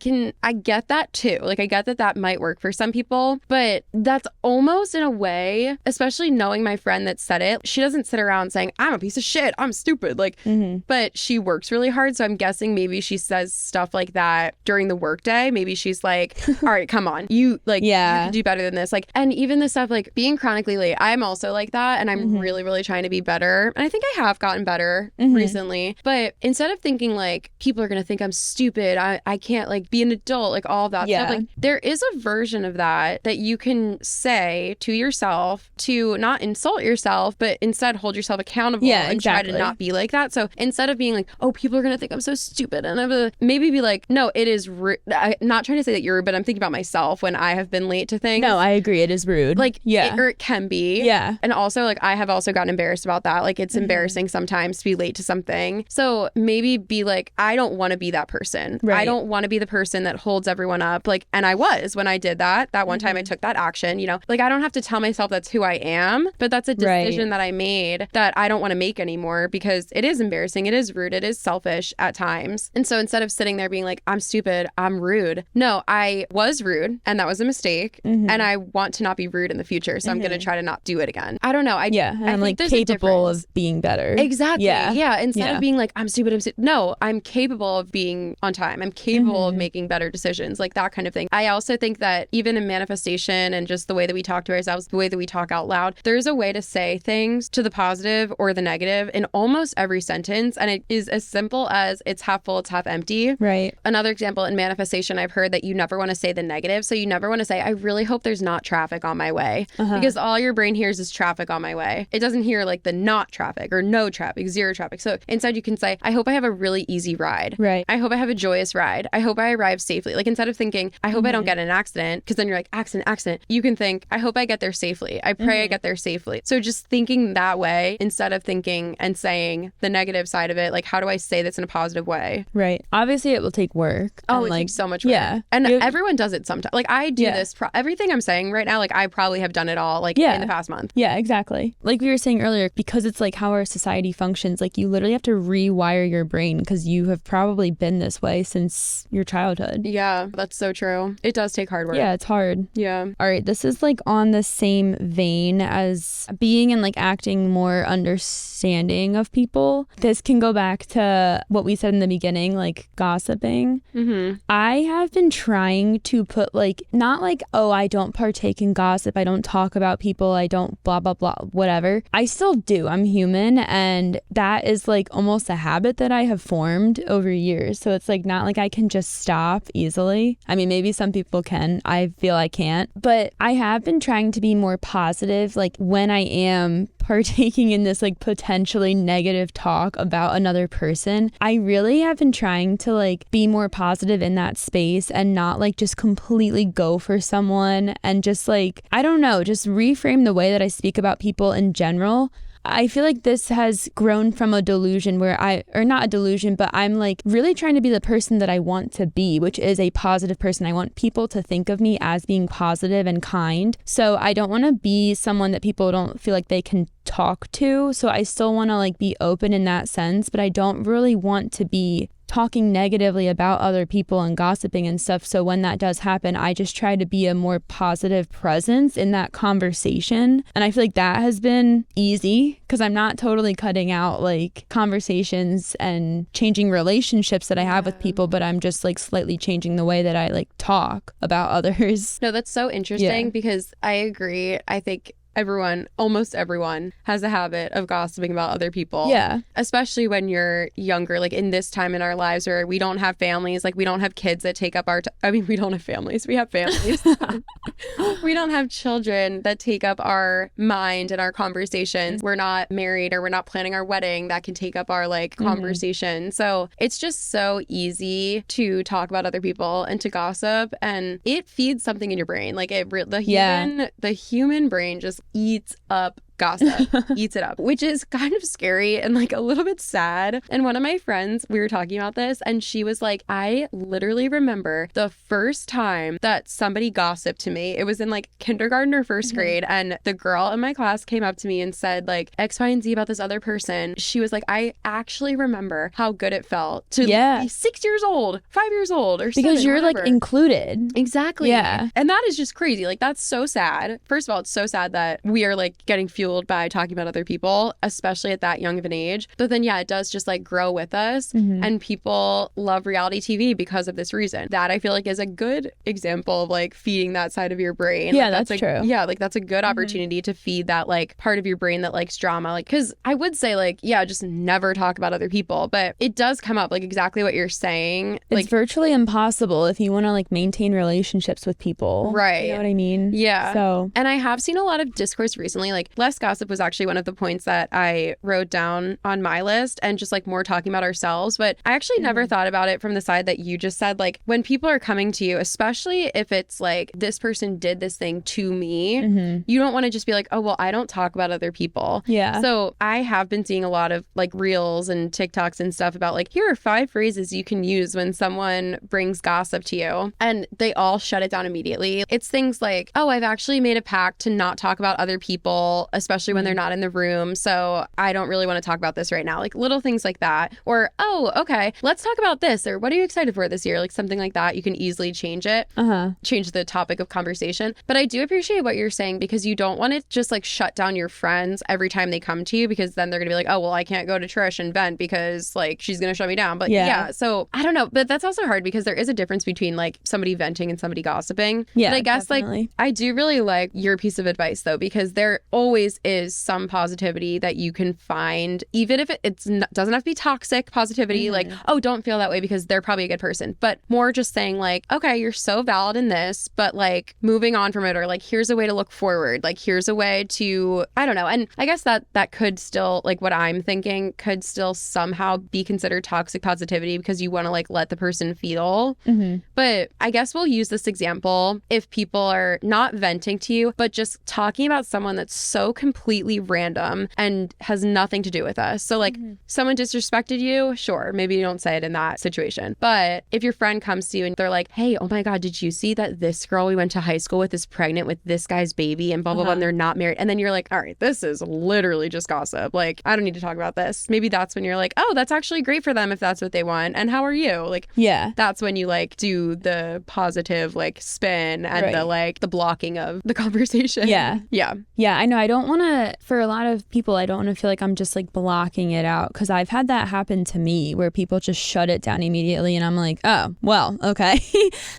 get that too. Like I get that might work for some people, but that's almost in a way, especially knowing my friend that said it, she doesn't sit around saying I'm a piece of shit, I'm stupid, like but she works really hard. So I'm guessing maybe she says stuff like that during the workday. Maybe she's like, all right, come on, you like you can do better than this. Like, and even the stuff like being chronically late, I'm also like that, and I'm really, really trying to be better. And I think I have gotten better recently. But instead of thinking like people are gonna think I'm stupid, I can't like be an adult, like all of that stuff, like there is a version of that you can say to yourself to not insult yourself, but instead hold yourself accountable and try to not be like that. So instead of being like, oh, people are gonna think I'm so stupid, and maybe be like, no, it is I'm not trying to say that you're rude, but I'm thinking about myself when I have been late to things. No, I agree. It is rude. Like, yeah. or it can be. Yeah. And also, like, I have also gotten embarrassed about that. Like, it's embarrassing sometimes to be late to something. So maybe be like, I don't want to be that person. Right. I don't want to be the person that holds everyone up. Like, and I was when I did that one time I took that action, you know, like, I don't have to tell myself that's who I am, but that's a decision that I made that I don't want to make anymore because it is embarrassing. It is rude. It is selfish at times. And so instead of sitting there being like, I'm stupid, I'm rude. No, I was rude and that was a mistake. And I want to not be rude in the future. So I'm going to try to not do it again. I don't know. I'm like capable of being better. Exactly. Yeah. Instead of being like, I'm stupid. No, I'm capable of being on time. I'm capable of making better decisions, like that kind of thing. I also think that even in manifestation and just the way that we talk to ourselves, the way that we talk out loud, there's a way to say things to the positive or the negative in almost every sentence. And it is as simple as it's half full, it's half empty. Right. Another example in manifestation, I've heard that you never want to say the negative. So you never want to say, I really hope there's not traffic on my way, because all your brain hears is traffic on my way. It doesn't hear like the not traffic or no traffic, zero traffic. So instead you can say, I hope I have a really easy ride. Right. I hope I have a joyous ride. I hope I arrive safely. Like instead of thinking, I hope I don't get in an accident, because then you're like, accident. You can think, I hope I get there safely. I pray I get there safely. So just thinking that way instead of thinking and saying the negative side of it, like, how do I say this in a positive way? Right. Obviously it will take work. Oh, it takes so much work. Yeah. And everyone does it sometimes. Like I do this, everything I'm saying right now, like I probably have done it all like in the past month. Yeah, exactly. Like we were saying earlier, because it's like how our society functions, like you literally have to rewire your brain because you have probably been this way since your childhood. Yeah, that's so true. It does take hard work. Yeah, it's hard. Yeah. All right, this is like on the same vein as being and like acting more understanding of people. This can go back to what we said in the beginning, like gossiping. I have been trying to put like, not like, oh, I don't partake in gossip, I don't talk about people, I don't blah, blah, blah, whatever. I still do. I'm human. And that is like almost a habit that I have formed over years. So it's like not like I can just stop easily. I mean, maybe some people can. I feel I can't. But I have been trying to be more positive, like when I am partaking in this like potentially negative talk about another person. I really have been trying to like be more positive in that space and not like just completely go for someone and just like, I don't know, just reframe the way that I speak about people in general. I feel like this has grown from a delusion where or not a delusion, but I'm like really trying to be the person that I want to be, which is a positive person. I want people to think of me as being positive and kind. So I don't want to be someone that people don't feel like they can talk to. So I still want to like be open in that sense, but I don't really want to be talking negatively about other people and gossiping and stuff. So when that does happen, I just try to be a more positive presence in that conversation. And I feel like that has been easy because I'm not totally cutting out like conversations and changing relationships that I have with people, but I'm just like slightly changing the way that I like talk about others. No, that's so interesting because I agree. I think almost everyone has a habit of gossiping about other people. Yeah. Especially when you're younger, like in this time in our lives where we don't have families, like we don't have kids that take up we don't have families. We have families. We don't have children that take up our mind and our conversations. We're not married or we're not planning our wedding that can take up our like conversation. So it's just so easy to talk about other people and to gossip, and it feeds something in your brain. Like the human brain just eats up gossip, eats it up, which is kind of scary and like a little bit sad. And one of my friends, we were talking about this and she was like, I literally remember the first time that somebody gossiped to me. It was in like kindergarten or first grade, and the girl in my class came up to me and said like X, Y, and Z about this other person. She was like, I actually remember how good it felt to be 6 years old, 5 years old, or because 7, you're whatever. like included. Exactly. Yeah. And that is just crazy. Like that's so sad. First of all, it's so sad that we are like getting fueled by talking about other people, especially at that young of an age. But then, yeah, it does just like grow with us. And people love reality TV because of this reason. That I feel like is a good example of like feeding that side of your brain. Yeah, like, that's true. Yeah, like that's a good opportunity to feed that like part of your brain that likes drama. Like, because I would say like, yeah, just never talk about other people. But it does come up like exactly what you're saying. It's like virtually impossible if you want to like maintain relationships with people. Right. You know what I mean? Yeah. So. And I have seen a lot of discourse recently, like less less gossip was actually one of the points that I wrote down on my list, and just like more talking about ourselves. But I actually never thought about it from the side that you just said, like when people are coming to you, especially if it's like this person did this thing to me, you don't want to just be like, oh, well, I don't talk about other people. Yeah. So I have been seeing a lot of like reels and TikToks and stuff about like, here are 5 phrases you can use when someone brings gossip to you. And they all shut it down immediately. It's things like, oh, I've actually made a pact to not talk about other people, especially when they're not in the room. So I don't really want to talk about this right now. Like little things like that. Or, oh, okay, let's talk about this. Or what are you excited for this year? Like something like that. You can easily change it, change the topic of conversation. But I do appreciate what you're saying, because you don't want to just like shut down your friends every time they come to you, because then they're going to be like, oh, well, I can't go to Trish and vent because like she's going to shut me down. But yeah, so I don't know. But that's also hard, because there is a difference between like somebody venting and somebody gossiping. Yeah, but I guess definitely. like I do really like your piece of advice though, because there always is some positivity that you can find, even if doesn't have to be toxic positivity. Like, oh, don't feel that way because they're probably a good person, but more just saying like, okay, you're so valid in this, but like moving on from it, or like, here's a way to look forward. Like, here's a way to, I don't know. And I guess that could still, like what I'm thinking could still somehow be considered toxic positivity, because you want to like let the person feel. But I guess we'll use this example if people are not venting to you, but just talking about someone that's so completely random and has nothing to do with us. So like someone disrespected you, sure, maybe you don't say it in that situation. But if your friend comes to you and they're like, hey, oh my God, did you see that this girl we went to high school with is pregnant with this guy's baby and blah, blah, blah, and they're not married. And then you're like, all right, this is literally just gossip. Like, I don't need to talk about this. Maybe that's when you're like, oh, that's actually great for them if that's what they want. And how are you? Like, yeah, that's when you like do the positive like spin and the like the blocking of the conversation. Yeah. I know. I don't want to, for a lot of people, I don't want to feel like I'm just like blocking it out, because I've had that happen to me where people just shut it down immediately, and I'm like, oh, well, okay.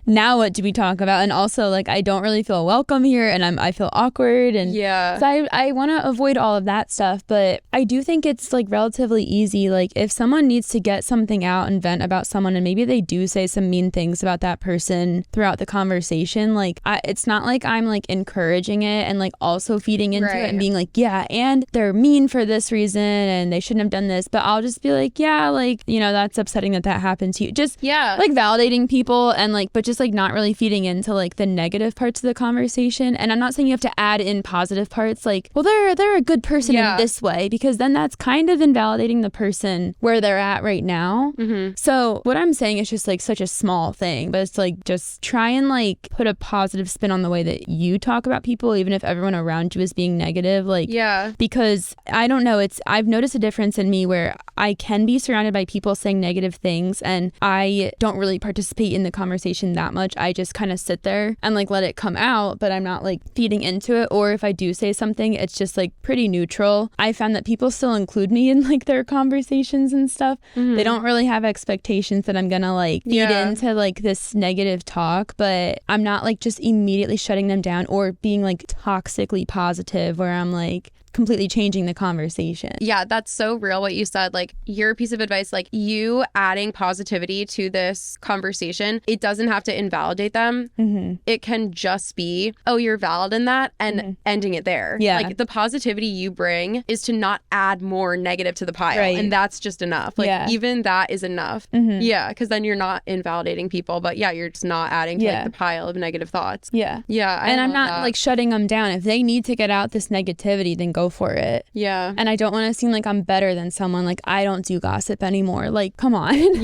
Now what do we talk about? And also like I don't really feel welcome here, and I feel awkward, and so I want to avoid all of that stuff. But I do think it's like relatively easy. Like if someone needs to get something out and vent about someone, and maybe they do say some mean things about that person throughout the conversation, like it's not like I'm like encouraging it and like also feeding into it and being like, yeah, and they're mean for this reason and they shouldn't have done this. But I'll just be like, yeah, like, you know, that's upsetting that happened to you. Just like validating people, and like, but just like not really feeding into like the negative parts of the conversation. And I'm not saying you have to add in positive parts, like, well, they're a good person in this way, because then that's kind of invalidating the person where they're at right now. So what I'm saying is just like such a small thing, but it's like just try and like put a positive spin on the way that you talk about people, even if everyone around you is being negative. Like, because I don't know, I've noticed a difference in me where I can be surrounded by people saying negative things and I don't really participate in the conversation that much. I just kind of sit there and like let it come out, but I'm not like feeding into it. Or if I do say something, it's just like pretty neutral. I found that people still include me in like their conversations and stuff. They don't really have expectations that I'm gonna like feed into like this negative talk, but I'm not like just immediately shutting them down or being like toxically positive where I'm like completely changing the conversation. Yeah, that's so real what you said. Like your piece of advice, like you adding positivity to this conversation, it doesn't have to invalidate them. It can just be, oh, you're valid in that, and ending it there. Like the positivity you bring is to not add more negative to the pile. And that's just enough. Like even that is enough. Yeah, because then you're not invalidating people, but you're just not adding to like the pile of negative thoughts. And I'm not like shutting them down. If they need to get out this negativity, then go for it. And I don't want to seem like I'm better than someone. Like I don't do gossip anymore. Like, come on.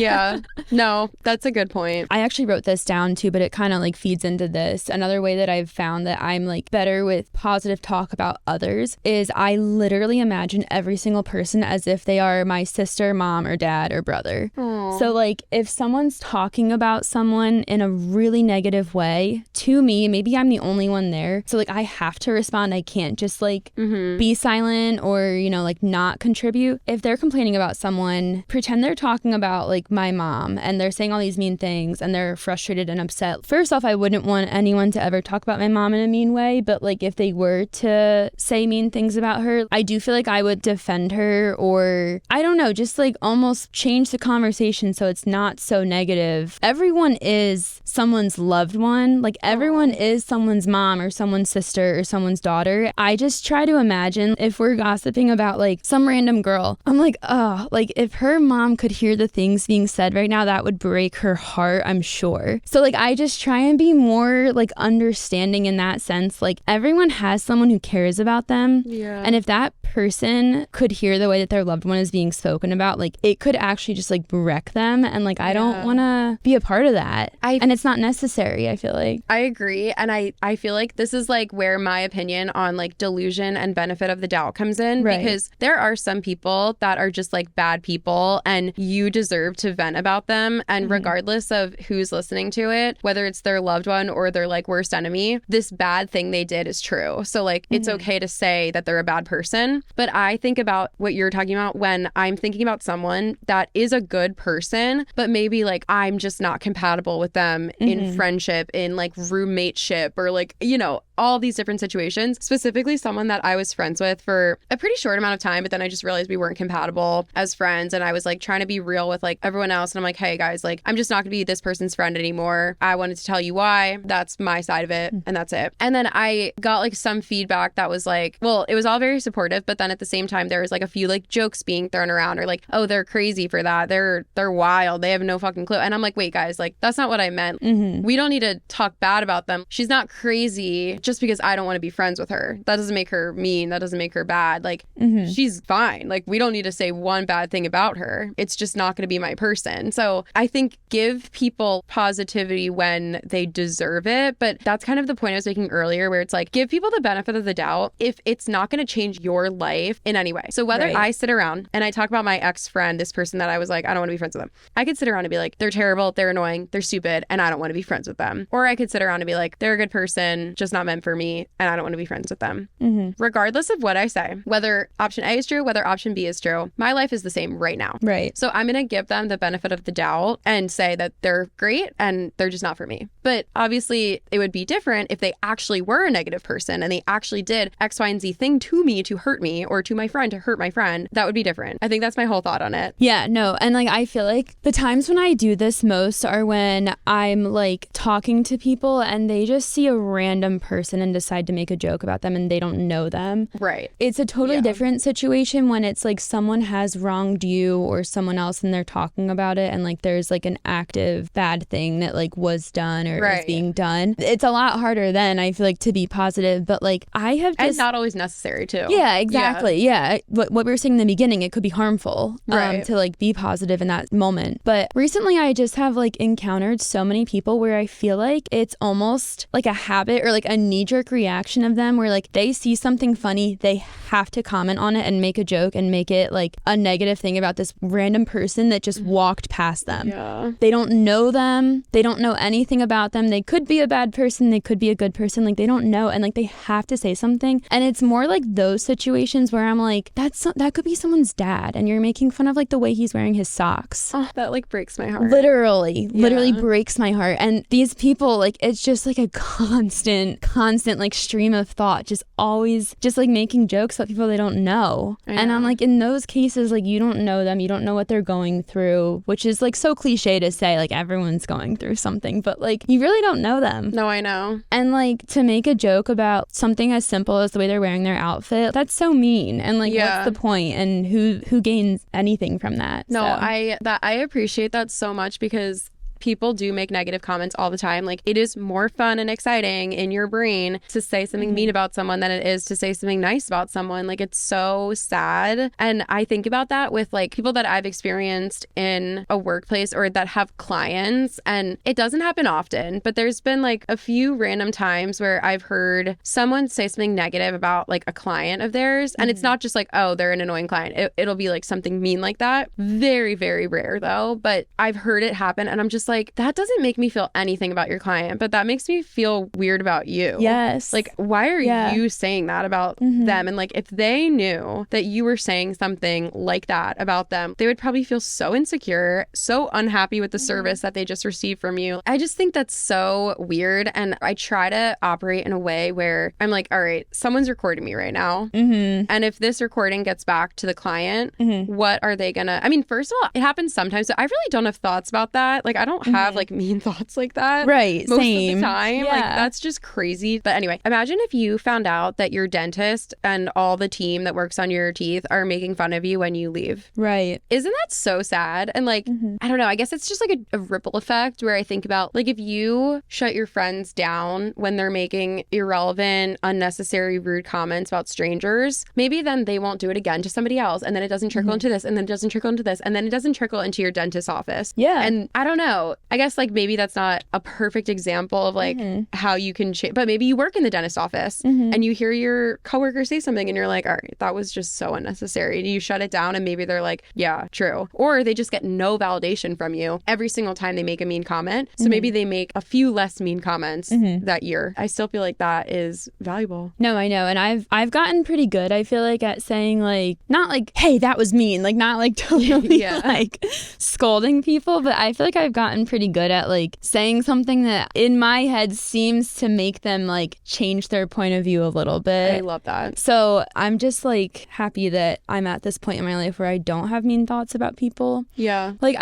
No, that's a good point. I actually wrote this down too, but it kind of like feeds into this. Another way that I've found that I'm like better with positive talk about others is I literally imagine every single person as if they are my sister, mom, or dad, or brother. Aww. So like if someone's talking about someone in a really negative way to me, maybe I'm the only one there. So like I have to respond. I can't just like be silent or, you know, like not contribute. If they're complaining about someone, pretend they're talking about like my mom and they're saying all these mean things and they're frustrated and upset. First off, I wouldn't want anyone to ever talk about my mom in a mean way, but like if they were to say mean things about her, I do feel like I would defend her, or I don't know, just like almost change the conversation so it's not so negative. Everyone is someone's loved one. Like everyone is someone's mom or someone's sister or someone's daughter. I just try to imagine imagine if we're gossiping about like some random girl. I'm like, oh, like if her mom could hear the things being said right now, that would break her heart, I'm sure. So like I just try and be more like understanding in that sense. Like everyone has someone who cares about them. Yeah. And if that person could hear the way that their loved one is being spoken about, like it could actually just like wreck them. And like I don't want to be a part of that. And it's not necessary, I feel like. I agree. And I feel like this is like where my opinion on like delusion and benefit of the doubt comes in. Right. Because there are some people that are just like bad people and you deserve to vent about them. And regardless of who's listening to it, whether it's their loved one or their like worst enemy, this bad thing they did is true. So like it's okay to say that they're a bad person. But I think about what you're talking about when I'm thinking about someone that is a good person, but maybe like I'm just not compatible with them in friendship, in like roommateship, or like, you know, all these different situations. Specifically someone that I was friends with for a pretty short amount of time, but then I just realized we weren't compatible as friends. And I was like trying to be real with like everyone else. And I'm like, hey guys, like I'm just not gonna be this person's friend anymore. I wanted to tell you why. That's my side of it. And that's it. And then I got like some feedback that was like, well, it was all very supportive, but then at the same time, there was like a few like jokes being thrown around, or like, oh, they're crazy for that. They're wild. They have no fucking clue. And I'm like, wait guys, like that's not what I meant. We don't need to talk bad about them. She's not crazy just because I don't want to be friends with her. That doesn't make her mean. That doesn't make her bad. Like she's fine. Like we don't need to say one bad thing about her. It's just not going to be my person. So I think give people positivity when they deserve it. But that's kind of the point I was making earlier, where it's like, give people the benefit of the doubt if it's not going to change your life in any way. So whether I sit around and I talk about my ex-friend, this person that I was like, I don't want to be friends with them. I could sit around and be like, they're terrible, they're annoying, they're stupid, and I don't want to be friends with them. Or I could sit around and be like, they're a good person, just not meant for me, and I don't want to be friends with them. Regardless of what I say, whether option A is true, whether option B is true, my life is the same right now. Right. So I'm going to give them the benefit of the doubt and say that they're great and they're just not for me. But obviously it would be different if they actually were a negative person and they actually did X, Y, and Z thing to me to hurt me, or to my friend to hurt my friend. That would be different. I think that's my whole thought on it. Yeah, no. And like, I feel like the times when I do this most are when I'm like talking to people and they just see a random person and decide to make a joke about them and they don't know them. Right. It's a totally different situation when it's like someone has wronged you or someone else and they're talking about it, and like there's like an active bad thing that like was done or is being done. It's a lot harder then, I feel like, to be positive. But like I have just... And not always necessary too. Yeah, exactly. Yeah. What we were saying in the beginning, it could be harmful to like be positive in that moment. But recently I just have like encountered so many people where I feel like it's almost like a habit or like a knee-jerk reaction of them where like they see something funny, they have to comment on it and make a joke and make it like a negative thing about this random person that just walked past them. Yeah. They don't know them. They don't know anything about them. They could be a bad person. They could be a good person. Like they don't know. And like they have to say something. And it's more like those situations where I'm like, that could be someone's dad. And you're making fun of like the way he's wearing his socks. Oh, that like breaks my heart. Literally breaks my heart. And these people, like, it's just like a constant like stream of thought, just always just like making jokes about people they don't know. And I'm like, in those cases, like you don't know them, you don't know what they're going through, which is like so cliche to say, like everyone's going through something, but like you really don't know them. No, I know. And like to make a joke about something as simple as the way they're wearing their outfit, that's so mean. And like what's the point? And who gains anything from that? No, so. I appreciate that so much, because people do make negative comments all the time. Like, it is more fun and exciting in your brain to say something mean about someone than it is to say something nice about someone. Like, it's so sad. And I think about that with like people that I've experienced in a workplace or that have clients, and it doesn't happen often, but there's been like a few random times where I've heard someone say something negative about like a client of theirs. And it's not just like, oh, they're an annoying client. It'll be like something mean like that. Very, very rare though. But I've heard it happen, and I'm just like, that doesn't make me feel anything about your client, but that makes me feel weird about you. Yes. Like, why are you saying that about them? And like, if they knew that you were saying something like that about them, they would probably feel so insecure, so unhappy with the service that they just received from you. I just think that's so weird. And I try to operate in a way where I'm like, all right, someone's recording me right now. And if this recording gets back to the client, what are they gonna... I mean, first of all, it happens sometimes, but I really don't have thoughts about that. Like, I don't don't have like mean thoughts like that. Right. Most Same. of the time. Yeah. Like that's just crazy. But anyway, imagine if you found out that your dentist and all the team that works on your teeth are making fun of you when you leave. Right. Isn't that so sad? And like, I don't know, I guess it's just like a ripple effect where I think about like if you shut your friends down when they're making irrelevant, unnecessary, rude comments about strangers, maybe then they won't do it again to somebody else. And then it doesn't trickle into this, and then it doesn't trickle into this, and then it doesn't trickle into your dentist's office. Yeah. And I don't know, I guess like maybe that's not a perfect example of like how you can but maybe you work in the dentist office and you hear your coworker say something and you're like, all right, that was just so unnecessary. And you shut it down and maybe they're like, yeah, true. Or they just get no validation from you every single time they make a mean comment. So maybe they make a few less mean comments that year. I still feel like that is valuable. No, I know. And I've gotten pretty good, I feel like, at saying like, not like, hey, that was mean. Like not like totally like scolding people, but I feel like I've gotten pretty good at like saying something that in my head seems to make them like change their point of view a little bit. I love that. So I'm just like happy that I'm at this point in my life where I don't have mean thoughts about people. Yeah. Like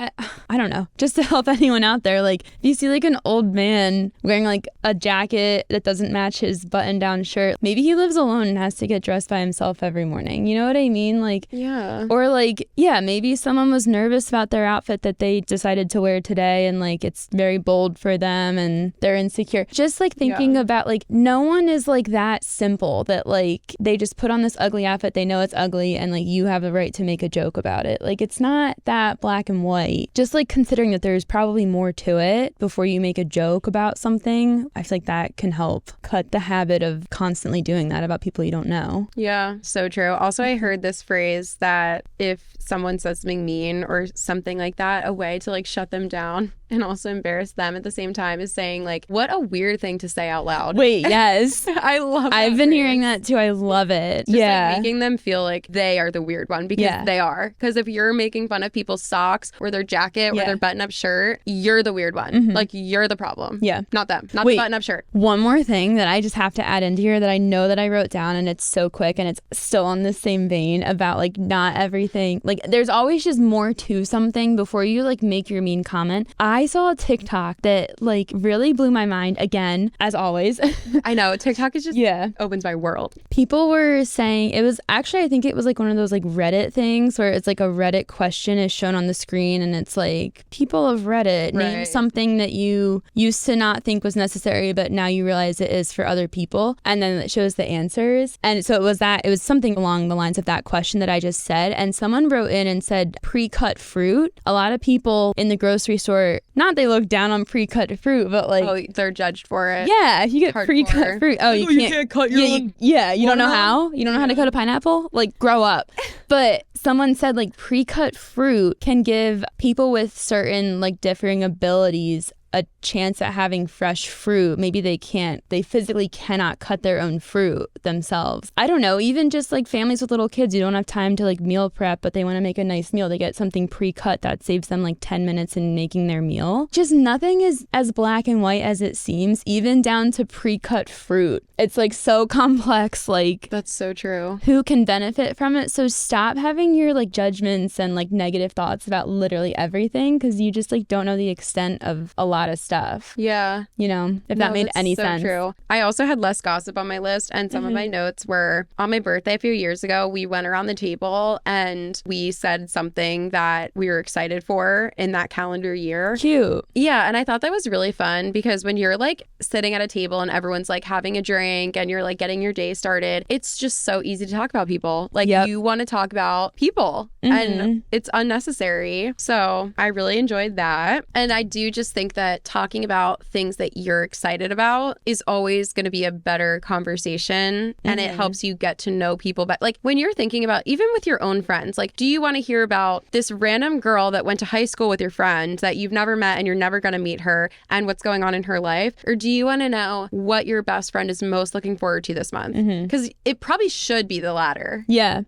I don't know, just to help anyone out there, like if you see like an old man wearing like a jacket that doesn't match his button down shirt, maybe he lives alone and has to get dressed by himself every morning. You know what I mean? Like, yeah. Or like, yeah, maybe someone was nervous about their outfit that they decided to wear today and like it's very bold for them and they're insecure. Just like thinking about like no one is like that simple that like they just put on this ugly outfit, they know it's ugly, and like you have the right to make a joke about it. Like it's not that black and white. Just like considering that there's probably more to it before you make a joke about something, I feel like that can help cut the habit of constantly doing that about people you don't know. Yeah, so true. Also, I heard this phrase that if someone says something mean or something like that, a way to like shut them down and also embarrass them at the same time is saying like, what a weird thing to say out loud. Wait, yes. I love that I've been phrase. hearing that too. I love it. Just yeah. like making them feel like they are the weird one because they are. Because if you're making fun of people's socks or their jacket or their button-up shirt, you're the weird one. Like you're the problem. Yeah. Not them. Not the button-up shirt. One more thing that I just have to add into here that I know that I wrote down, and it's so quick and it's still on the same vein about like not everything. Like there's always just more to something before you like make your mean comment. I saw a TikTok that like really blew my mind again, as always. I know. TikTok is just opens my world. People were saying, it was actually, I think it was like one of those like Reddit things where it's like a Reddit question is shown on the screen and it's like, people of Reddit, name something that you used to not think was necessary, but now you realize it is for other people. And then it shows the answers. And so it was something along the lines of that question that I just said. And someone wrote in and said pre-cut fruit. A lot of people in the grocery store, not they look down on pre-cut fruit, but like they're judged for it. Yeah, if you get pre-cut fruit, you can't cut your own. You don't know how? You don't know how to cut a pineapple? Like grow up. But someone said like pre-cut fruit can give people with certain like differing abilities a chance at having fresh fruit. Maybe they physically cannot cut their own fruit themselves. I don't know, even just like families with little kids, you don't have time to like meal prep, but they want to make a nice meal. They get something pre-cut that saves them like 10 minutes in making their meal. Just nothing is as black and white as it seems, even down to pre-cut fruit. It's like so complex, like that's so true. Who can benefit from it? So stop having your like judgments and like negative thoughts about literally everything, because you just like don't know the extent of a lot of stuff. Yeah. You know, if that made any sense. True. I also had less gossip on my list, and some of my notes were on my birthday a few years ago. We went around the table and we said something that we were excited for in that calendar year. Cute. Yeah. And I thought that was really fun because when you're like sitting at a table and everyone's like having a drink and you're like getting your day started, it's just so easy to talk about people. Like you want to talk about people and it's unnecessary. So I really enjoyed that. And I do just think that talking about things that you're excited about is always going to be a better conversation, and it helps you get to know people. But like when you're thinking about, even with your own friends, like, do you want to hear about this random girl that went to high school with your friend that you've never met and you're never going to meet her and what's going on in her life? Or do you want to know what your best friend is most looking forward to this month? Because it probably should be the latter. Yeah.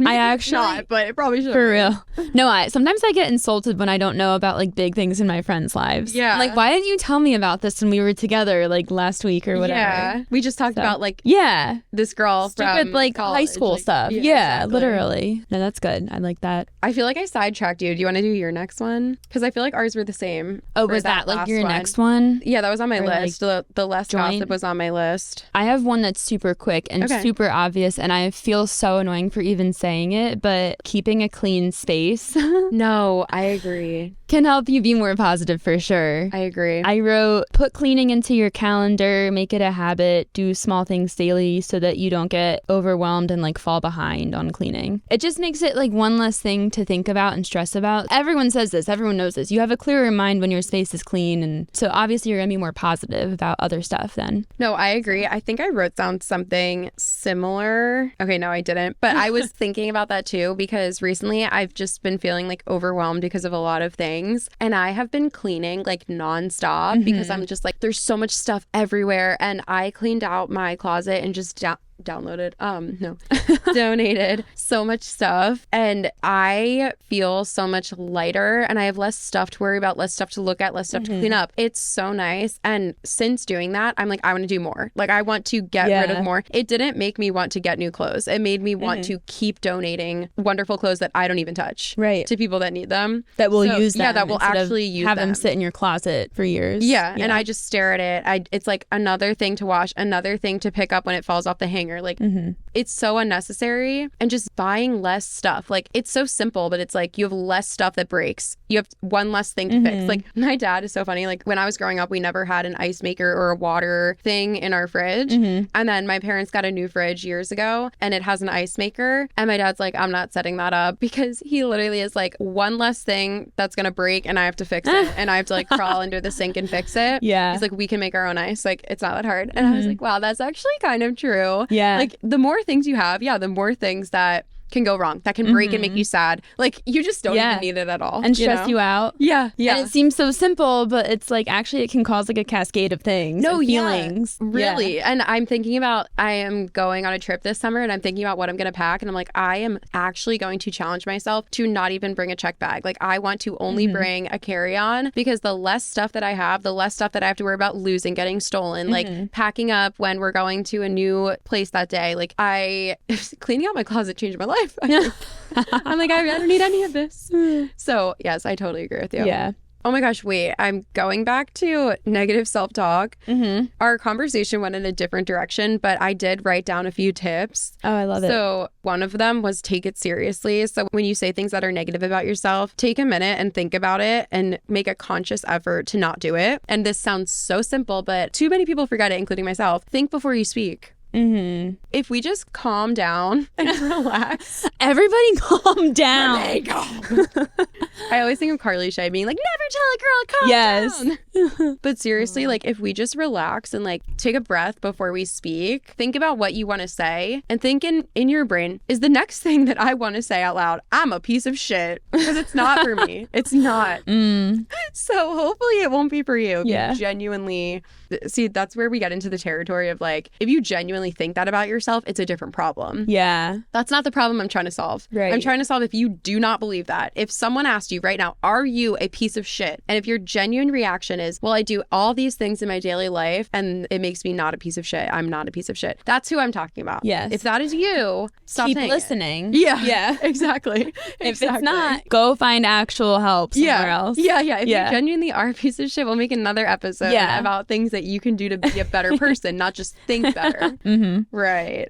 I actually not, but it probably should for real. No, sometimes I get insulted when I don't know about like big things in my friends' lives. Yeah. like, why didn't you tell me about this when we were together like last week or whatever? Yeah. We just talked about like this girl stupid from like college, high school like, stuff. Yeah, exactly. Literally. No, that's good. I like that. I feel like I sidetracked you. Do you want to do your next one? Because I feel like ours were the same. Oh, was that like your next one? Yeah, that was on my list. Like, the less gossip was on my list. I have one that's super quick and super obvious, and I feel so annoying for even saying it, but keeping a clean space. No, I agree. Can help you be more positive for sure. I agree. I wrote, put cleaning into your calendar, make it a habit, do small things daily so that you don't get overwhelmed and like fall behind on cleaning. It just makes it like one less thing to think about and stress about. Everyone says this, everyone knows this. You have a clearer mind when your space is clean, and so obviously you're gonna be more positive about other stuff then. No, I agree. I think I wrote down something similar. Okay, no, I didn't. But I was thinking about that too, because recently I've just been feeling like overwhelmed because of a lot of things. And I have been cleaning like nonstop because I'm just like, there's so much stuff everywhere. And I cleaned out my closet and just donated so much stuff, and I feel so much lighter, and I have less stuff to worry about, less stuff to look at, less stuff to clean up. It's so nice. And since doing that, I'm like, I want to do more. Like, I want to get rid of more. It didn't make me want to get new clothes. It made me want to keep donating wonderful clothes that I don't even touch to people that need them, that will use them, that will actually use have them sit in your closet for years. And I just stare at it. It's like another thing to wash, another thing to pick up when it falls off the hanger. Like, it's so unnecessary. And just buying less stuff. Like, it's so simple, but it's like you have less stuff that breaks. You have one less thing to fix. Like, my dad is so funny. Like, when I was growing up, we never had an ice maker or a water thing in our fridge. And then my parents got a new fridge years ago, and it has an ice maker. And my dad's like, I'm not setting that up, because he literally is like, one less thing that's gonna break and I have to fix it. And I have to like crawl under the sink and fix it. He's like, we can make our own ice. Like, it's not that hard. And I was like, wow, that's actually kind of true. Like, the more things you have, the more things that can go wrong, that can break and make you sad. Like, you just don't even need it at all. And stress you out. And it seems so simple, but it's like, actually, it can cause like a cascade of things. Feelings. Really. And I'm thinking about, I am going on a trip this summer, and I'm thinking about what I'm going to pack. And I'm like, I am actually going to challenge myself to not even bring a check bag. Like, I want to only bring a carry-on, because the less stuff that I have, the less stuff that I have to worry about losing, getting stolen, like packing up when we're going to a new place that day. Like, cleaning out my closet changed my life. I'm like, I don't need any of this. So yes, I totally agree with you. Oh my gosh, wait, I'm going back to negative self-talk. Our conversation went in a different direction, but I did write down a few tips. Oh, I love it. So one of them was take it seriously. So when you say things that are negative about yourself, take a minute and think about it and make a conscious effort to not do it. And this sounds so simple, but too many people forget it, including myself. Think before you speak. If we just calm down and relax. Everybody calm down. I always think of Carly Shay being like, never tell a girl to calm down. But seriously, like, if we just relax and like take a breath before we speak, think about what you want to say, and think in your brain, is the next thing that I want to say out loud, I'm a piece of shit? Because it's not for me. It's not. So hopefully it won't be for you. You genuinely, see, that's where we get into the territory of like, if you genuinely think that about yourself, it's a different problem. That's not the problem I'm trying to solve. I'm trying to solve if you do not believe that. If someone asked you right now, are you a piece of shit? And if your genuine reaction is, well, I do all these things in my daily life and it makes me not a piece of shit, I'm not a piece of shit. That's who I'm talking about. If that is you, stop keep listening. Exactly. If it's not, go find actual help somewhere else. If you genuinely are a piece of shit, we'll make another episode about things that you can do to be a better person, not just think better. Right.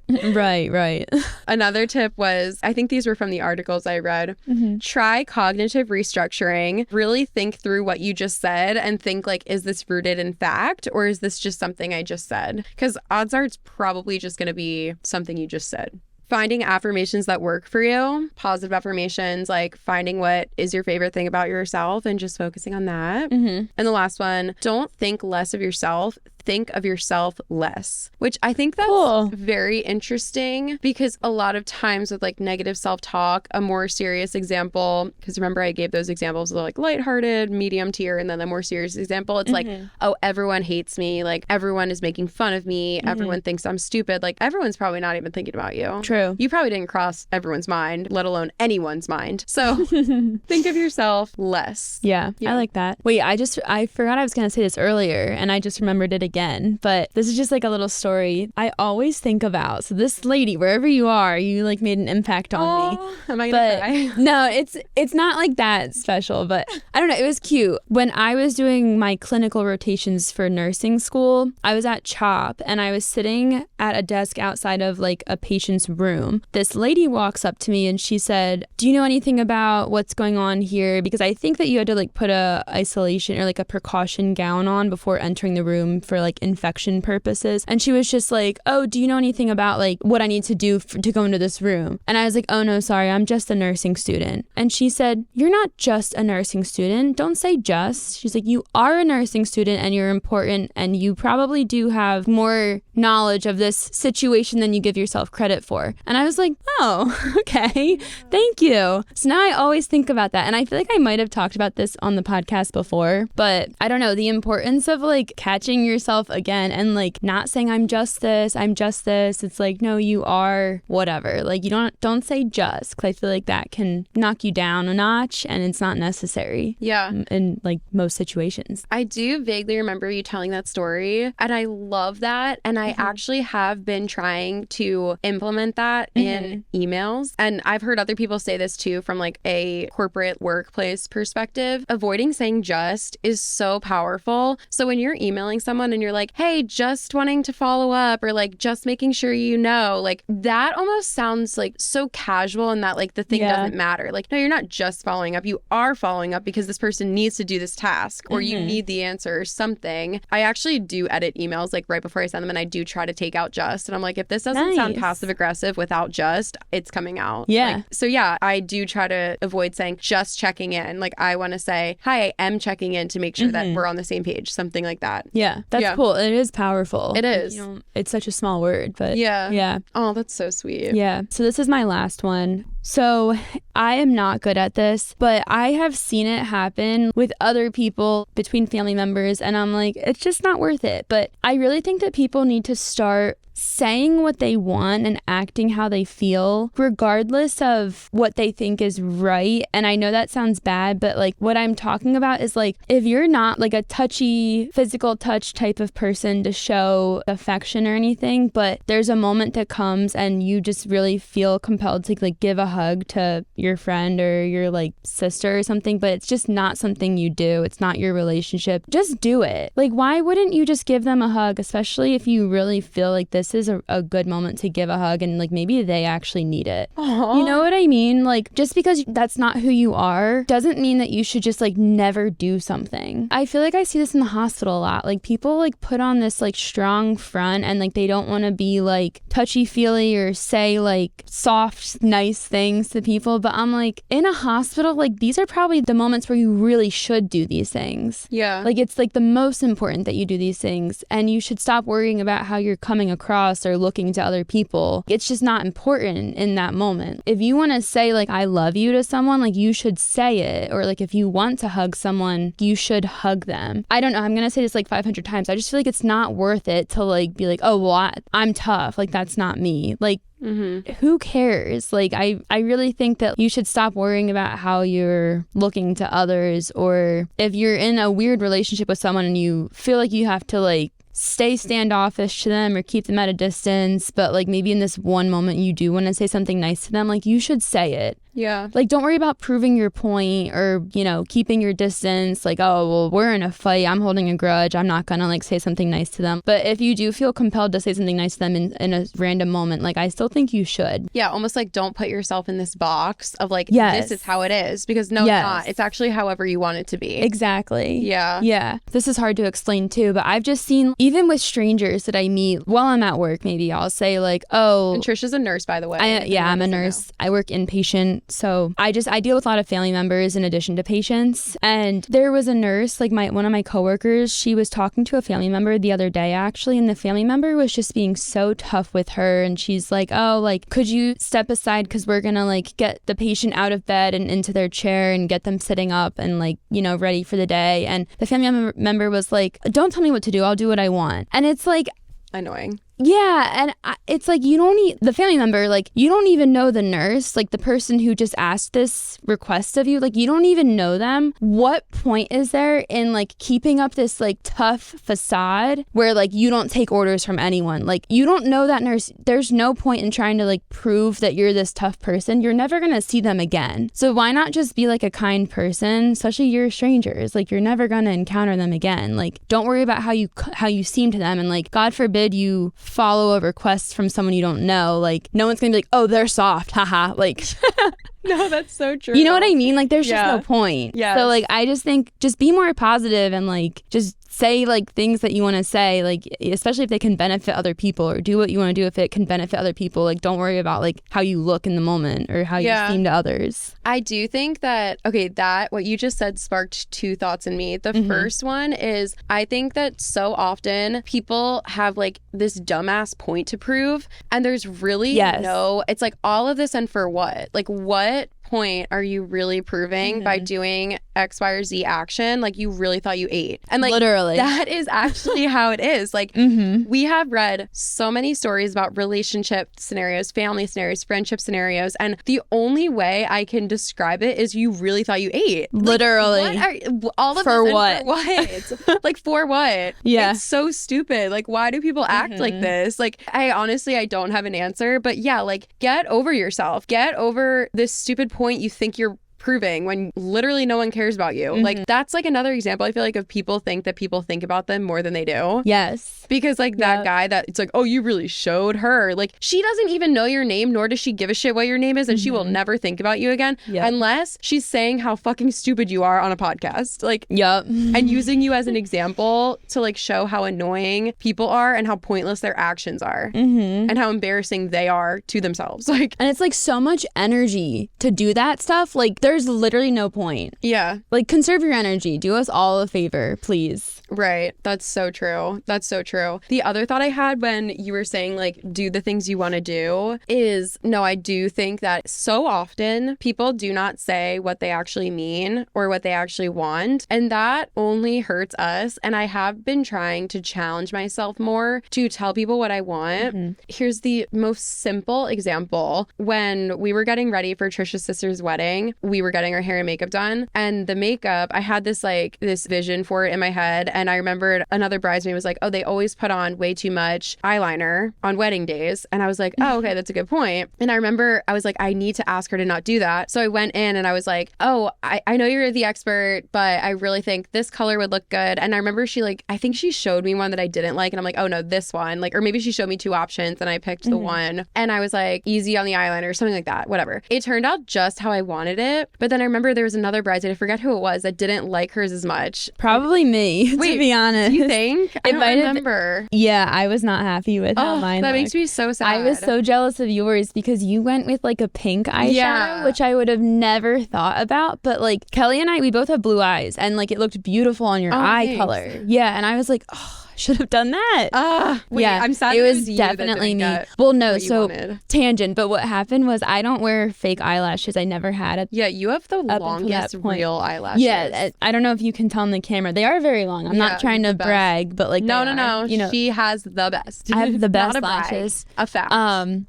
Another tip was, I think these were from the articles I read, try cognitive restructuring. Really think through what you just said and think like, is this rooted in fact, or is this just something I just said? Because odds are it's probably just going to be something you just said. Finding affirmations that work for you, positive affirmations, like finding what is your favorite thing about yourself and just focusing on that. And the last one, don't think less of yourself, think of yourself less, which I think that's Cool. very interesting because a lot of times with like negative self-talk, a more serious example, because remember I gave those examples of like lighthearted, medium tier, and then the more serious example, it's like, oh, everyone hates me. Like everyone is making fun of me. Everyone thinks I'm stupid. Like everyone's probably not even thinking about you. True. You probably didn't cross everyone's mind, let alone anyone's mind. So think of yourself less. Yeah, I like that. Wait, I forgot I was going to say this earlier and I just remembered it again, but this is just like a little story I always think about. So this lady, wherever you are, you like made an impact on me. Am I gonna cry? No, it's not like that special, but I don't know, it was cute. When I was doing my clinical rotations for nursing school, I was at CHOP and I was sitting at a desk outside of like a patient's room. This lady walks up to me and she said, "Do you know anything about what's going on here?" Because I think that you had to like put a isolation or like a precaution gown on before entering the room for like infection purposes. And she was just like, "Oh, do you know anything about like what I need to do to go into this room?" And I was like, "Oh no, sorry, I'm just a nursing student." And she said, "You're not just a nursing student. Don't say just." She's like, "You are a nursing student and you're important and you probably do have more knowledge of this situation than you give yourself credit for." And I was like, "Oh, okay. Thank you." So now I always think about that. And I feel like I might have talked about this on the podcast before, but I don't know, the importance of like catching yourself again and like not saying I'm just this, I'm just this. It's like, no, you are whatever. Like you don't say just, because I feel like that can knock you down a notch and it's not necessary. Yeah. In like most situations. I do vaguely remember you telling that story and I love that. And I actually have been trying to implement that in emails. And I've heard other people say this too from like a corporate workplace perspective. Avoiding saying just is so powerful. So when you're emailing someone and you're like, "Hey, just wanting to follow up," or like just making sure you know, like that almost sounds like so casual and that like the thing doesn't matter. Like, no, you're not just following up. You are following up because this person needs to do this task or you need the answer or something. I actually do edit emails like right before I send them and I do try to take out just. And I'm like, if this doesn't sound passive aggressive without just, it's coming out. Yeah. Like, so yeah, I do try to avoid saying just checking in. Like I want to say, "Hi, I am checking in to make sure that we're on the same page." Something like that. Yeah, that's cool. It is powerful. It is. You know, it's such a small word, but yeah. Oh, that's so sweet. Yeah. So this is my last one. So I am not good at this, but I have seen it happen with other people between family members. And I'm like, it's just not worth it. But I really think that people need to start saying what they want and acting how they feel, regardless of what they think is right. And I know that sounds bad, but like what I'm talking about is like, if you're not like a touchy, physical touch type of person to show affection or anything, but there's a moment that comes and you just really feel compelled to like give a hug to your friend or your like sister or something, but it's just not something you do. It's not your relationship. Just do it. Like, why wouldn't you just give them a hug, especially if you really feel like this is a good moment to give a hug and like maybe they actually need it. Aww. You know what I mean? Like, just because that's not who you are doesn't mean that you should just like never do something. I feel like I see this in the hospital a lot. Like people like put on this like strong front and like they don't want to be like touchy-feely or say like soft, nice things to people. But I'm like, in a hospital, like these are probably the moments where you really should do these things. Yeah. Like it's like the most important that you do these things and you should stop worrying about how you're coming across or looking to other people. It's just not important in that moment. If you want to say like I love you to someone, like you should say it. Or like if you want to hug someone, you should hug them. I don't know, I'm gonna say this like 500 times. I just feel like it's not worth it to like be like, "Oh well, I'm tough, like that's not me." Like who cares? Like I really think that you should stop worrying about how you're looking to others, or if you're in a weird relationship with someone and you feel like you have to like stay standoffish to them or keep them at a distance, but like maybe in this one moment you do want to say something nice to them, like you should say it. Yeah. Like, don't worry about proving your point or, you know, keeping your distance. Like, oh, well, we're in a fight. I'm holding a grudge. I'm not going to, like, say something nice to them. But if you do feel compelled to say something nice to them in a random moment, like, I still think you should. Yeah, almost like don't put yourself in this box of, like, this is how it is. Because, no, it's not. It's actually however you want it to be. Exactly. Yeah. Yeah. This is hard to explain, too. But I've just seen, even with strangers that I meet while I'm at work, maybe I'll say, like, oh. And Tricia's a nurse, by the way. I'm a nurse. I work inpatient So I deal with a lot of family members in addition to patients. And there was a nurse, like one of my coworkers, she was talking to a family member the other day actually, and the family member was just being so tough with her. And she's like, oh, like, could you step aside because we're gonna like get the patient out of bed and into their chair and get them sitting up and like, you know, ready for the day. And the family member was like, don't tell me what to do, I'll do what I want. And it's like annoying. Yeah, and it's like the family member, like, you don't even know the nurse, like the person who just asked this request of you, like, you don't even know them. What point is there in like keeping up this like tough facade where like you don't take orders from anyone? Like, you don't know that nurse. There's no point in trying to like prove that you're this tough person. You're never gonna see them again. So why not just be like a kind person, especially you're strangers, like you're never gonna encounter them again. Like, don't worry about how you seem to them, and like, God forbid you follow a request from someone you don't know. Like, no one's gonna be like, oh, they're soft, haha. Like, no, that's so true. You know what I mean? Like, there's just no point. Yeah. So like, I just think just be more positive and like just say like things that you want to say, like, especially if they can benefit other people, or do what you want to do if it can benefit other people. Like, don't worry about like how you look in the moment or how you seem to others. I do think that, that what you just said sparked two thoughts in me. The first one is, I think that so often people have like this dumbass point to prove, and there's really it's like all of this, and for what? Like, what point are you really proving by doing X, Y, or Z action? Like, you really thought you ate. And like, literally, that is actually how it is. Like, we have read so many stories about relationship scenarios, family scenarios, friendship scenarios, and the only way I can describe it is you really thought you ate. Literally. Like, all of for this, what? For what? Like, for what? Yeah. It's so stupid. Like, why do people act like this? Like, I don't have an answer, but yeah, like, get over yourself. Get over this stupid point you think you're proving when literally no one cares about you. Like, that's like another example, I feel like, of people think that people think about them more than they do. Yes. Because like that guy that it's like, oh, you really showed her. Like, she doesn't even know your name, nor does she give a shit what your name is, and she will never think about you again unless she's saying how fucking stupid you are on a podcast. Like, and using you as an example to like show how annoying people are and how pointless their actions are and how embarrassing they are to themselves. Like, and it's like so much energy to do that stuff. Like, there's literally no point. Yeah. Like, conserve your energy. Do us all a favor, please. Right. That's so true. That's so true. The other thought I had when you were saying like, do the things you want to do is, no, I do think that so often people do not say what they actually mean or what they actually want. And that only hurts us. And I have been trying to challenge myself more to tell people what I want. Here's the most simple example. When we were getting ready for Tricia's sister's wedding, we were getting our hair and makeup done. And the makeup, I had this vision for it in my head. And I remembered another bridesmaid was like, oh, they always put on way too much eyeliner on wedding days. And I was like, oh, okay, that's a good point. And I remember I was like, I need to ask her to not do that. So I went in and I was like, oh, I know you're the expert, but I really think this color would look good. And I remember I think she showed me one that I didn't like. And I'm like, oh no, this one. Like, or maybe she showed me two options and I picked the one. And I was like, easy on the eyeliner, something like that, whatever. It turned out just how I wanted it. But then I remember there was another bridesmaid, I forget who it was, that didn't like hers as much. Probably me. Wait, to be honest. Do you think? I don't remember. Yeah, I was not happy with how mine looked. Makes me so sad. I was so jealous of yours because you went with like a pink eyeshadow, which I would have never thought about. But like Kelly and I, we both have blue eyes, and like it looked beautiful on your eye color. Yeah, and I was like, oh, should have done that. Wait, yeah, I'm sad. It was definitely me. Well, no, so tangent. But what happened was I don't wear fake eyelashes. I never had. Yeah, you have the longest real eyelashes. Yeah, I don't know if you can tell on the camera. They are very long. I'm not trying to brag, but like no. You know, she has the best. I have the best lashes. A fact.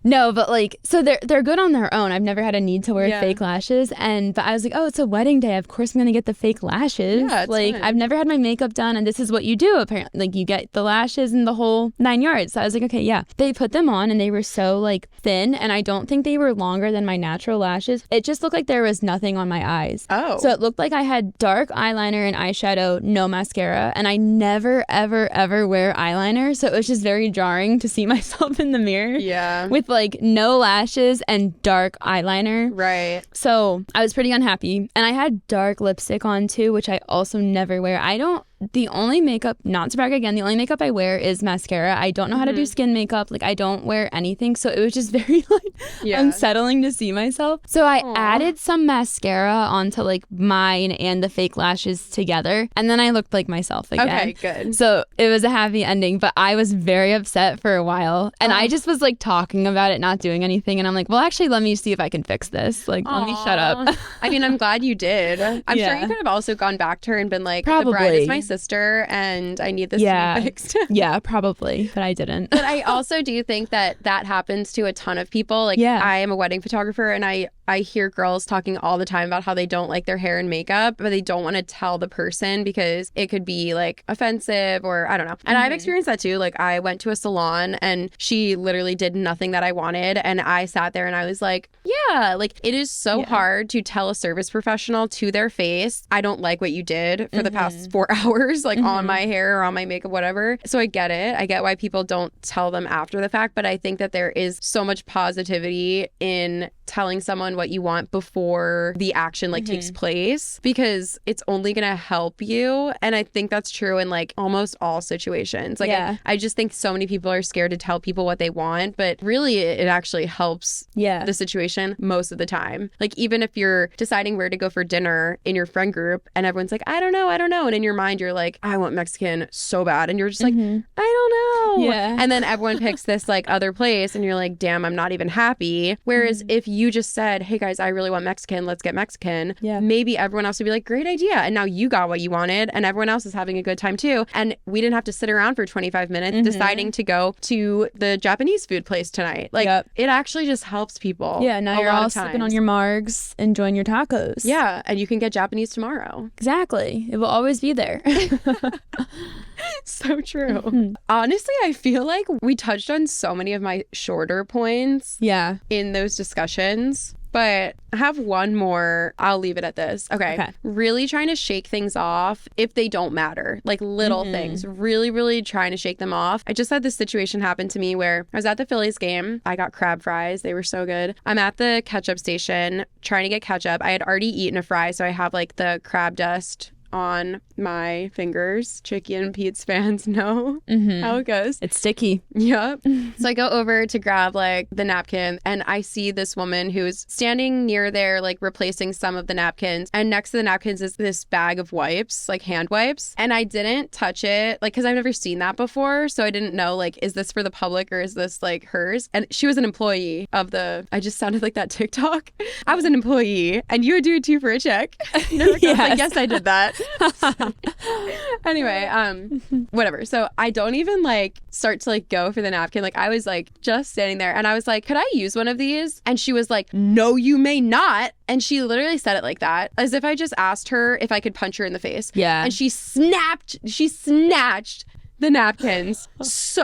No, but like, so they're good on their own. I've never had a need to wear fake lashes, but I was like, oh, it's a wedding day. Of course, I'm gonna get the fake lashes. Yeah, like fun. I've never had my makeup done, and this is what you do apparently. Like you get the lashes and the whole 9 yards. So I was like, okay, yeah. They put them on and they were so like thin, and I don't think they were longer than my natural lashes. It just looked like there was nothing on my eyes. Oh. So it looked like I had dark eyeliner and eyeshadow, no mascara, and I never, ever, ever wear eyeliner. So it was just very jarring to see myself in the mirror. Yeah. With like no lashes and dark eyeliner. Right. So I was pretty unhappy. And I had dark lipstick on too, which I also never wear. the only makeup, not to brag again, the only makeup I wear is mascara. I don't know how to do skin makeup. Like, I don't wear anything. So it was just very like unsettling to see myself. So I added some mascara onto like mine and the fake lashes together. And then I looked like myself again. Okay, good. So it was a happy ending, but I was very upset for a while. And I just was like talking about it, not doing anything. And I'm like, well, actually, let me see if I can fix this. Like, let me shut up. I mean, I'm glad you did. I'm sure you could have also gone back to her and been like, probably. The bride is my sister and I need this to be fixed. Yeah, probably. But I didn't. But I also do think that happens to a ton of people. Like, I am a wedding photographer and I hear girls talking all the time about how they don't like their hair and makeup, but they don't want to tell the person because it could be like offensive or I don't know. And I've experienced that too. Like, I went to a salon and she literally did nothing that I wanted. And I sat there and I was like, yeah, like it is so hard to tell a service professional to their face, I don't like what you did for the past 4 hours, like on my hair or on my makeup, whatever. So I get it. I get why people don't tell them after the fact, but I think that there is so much positivity in telling someone what you want before the action like takes place, because it's only gonna help you. And I think that's true in like almost all situations. Like I just think so many people are scared to tell people what they want, but really it actually helps the situation most of the time. Like, even if you're deciding where to go for dinner in your friend group and everyone's like, I don't know, and in your mind you're like, I want Mexican so bad, and you're just like, I don't know, and then everyone picks this like other place and you're like, damn, I'm not even happy. Whereas if you just said, hey guys, I really want Mexican, let's get Mexican, maybe everyone else would be like, great idea, and now you got what you wanted and everyone else is having a good time too, and we didn't have to sit around for 25 minutes deciding to go to the Japanese food place tonight. Like it actually just helps people. Now you're all sipping on your margs, enjoying your tacos. And you can get Japanese tomorrow. Exactly. It will always be there. So true. Honestly, I feel like we touched on so many of my shorter points in those discussions. But I have one more. I'll leave it at this. Okay. Really trying to shake things off if they don't matter. Like little things. Really, really trying to shake them off. I just had this situation happen to me where I was at the Phillies game. I got crab fries. They were so good. I'm at the ketchup station trying to get ketchup. I had already eaten a fry, so I have like the crab dust on my fingers. Chicky and Pete's fans know how it goes. It's sticky. Yep. So I go over to grab like the napkin and I see this woman who's standing near there like replacing some of the napkins, and next to the napkins is this bag of wipes, like hand wipes, and I didn't touch it like because I've never seen that before, so I didn't know like, is this for the public or is this like hers? And she was an employee of the, I just sounded like that TikTok. I was an employee and you would do it too for a check. You know, yes. I was like, yes, I did that. Anyway, whatever. So I don't even like start to like go for the napkin. Like I was like just standing there and I was like, could I use one of these? And she was like, no, you may not. And she literally said it like that, as if I just asked her if I could punch her in the face. Yeah. And she snatched the napkins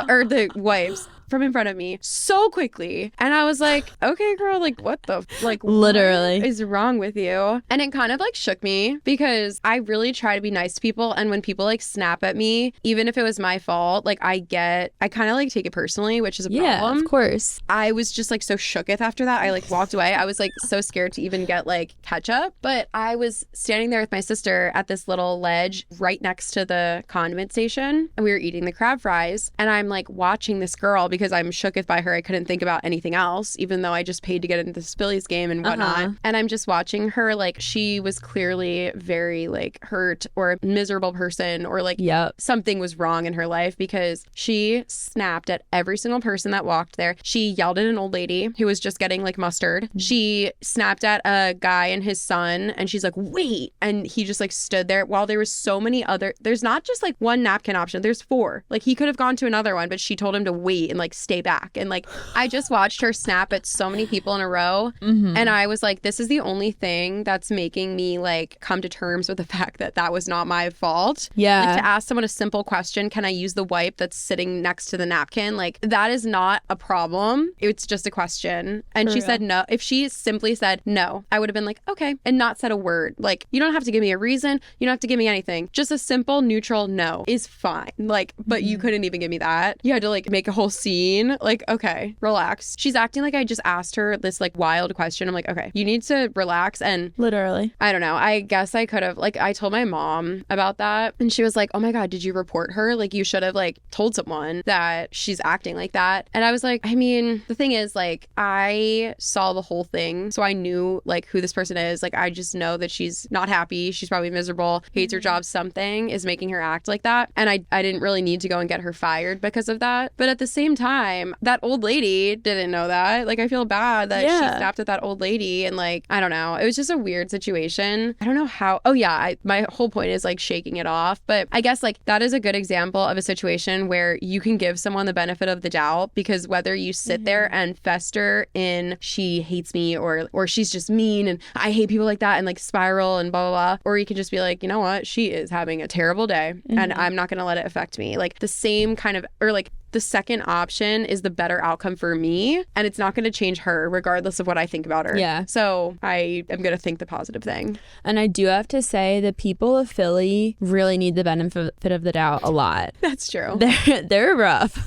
or the wipes from in front of me so quickly, and I was like, okay girl, like what the like literally what is wrong with you? And it kind of like shook me because I really try to be nice to people, and when people like snap at me, even if it was my fault, like I kind of like take it personally, which is a problem. Of course. I was just like so shooketh after that. I like walked away. I was like so scared to even get like ketchup, but I was standing there with my sister at this little ledge right next to the condiment station, and we were eating the crab fries, and I'm like watching this girl because I'm shooketh by her. I couldn't think about anything else, even though I just paid to get into this Phillies game and whatnot. And I'm just watching her, like she was clearly very like hurt or a miserable person, or like something was wrong in her life, because she snapped at every single person that walked there. She yelled at an old lady who was just getting like mustard. She snapped at a guy and his son, and she's like, wait. And he just like stood there while there was so many other, there's not just like one napkin option, there's 4. Like he could have gone to another one, but she told him to wait and like stay back. And like I just watched her snap at so many people in a row, and I was like, this is the only thing that's making me like come to terms with the fact that that was not my fault. Like to ask someone a simple question, can I use the wipe that's sitting next to the napkin? Like that is not a problem. It's just a question. And she said no. If she simply said no, I would have been like, okay, and not said a word. Like you don't have to give me a reason. You don't have to give me anything. Just a simple neutral no is fine. Like, but you couldn't even give me that. You had to like make a whole scene mean? Like, okay, relax. She's acting like I just asked her this like wild question. I'm like, okay, you need to relax. And literally, I don't know. I guess I could have, like, I told my mom about that and she was like, oh my God, did you report her? Like, you should have like told someone that she's acting like that. And I was like, I mean, the thing is, like, I saw the whole thing. So I knew like who this person is. Like, I just know that she's not happy. She's probably miserable, hates her job. Something is making her act like that. And I didn't really need to go and get her fired because of that. But at the same time, that old lady didn't know that. Like, I feel bad that she snapped at that old lady. And like, I don't know. It was just a weird situation. I don't know how. Oh yeah. My whole point is like shaking it off. But I guess like that is a good example of a situation where you can give someone the benefit of the doubt, because whether you sit there and fester in she hates me or she's just mean and I hate people like that and like spiral and blah, blah, blah. Or you can just be like, you know what? She is having a terrible day and I'm not going to let it affect me. Like the same kind of, or like the second option is the better outcome for me, and it's not going to change her regardless of what I think about her. Yeah. So I am going to think the positive thing. And I do have to say the people of Philly really need the benefit of the doubt a lot. That's true. They're rough.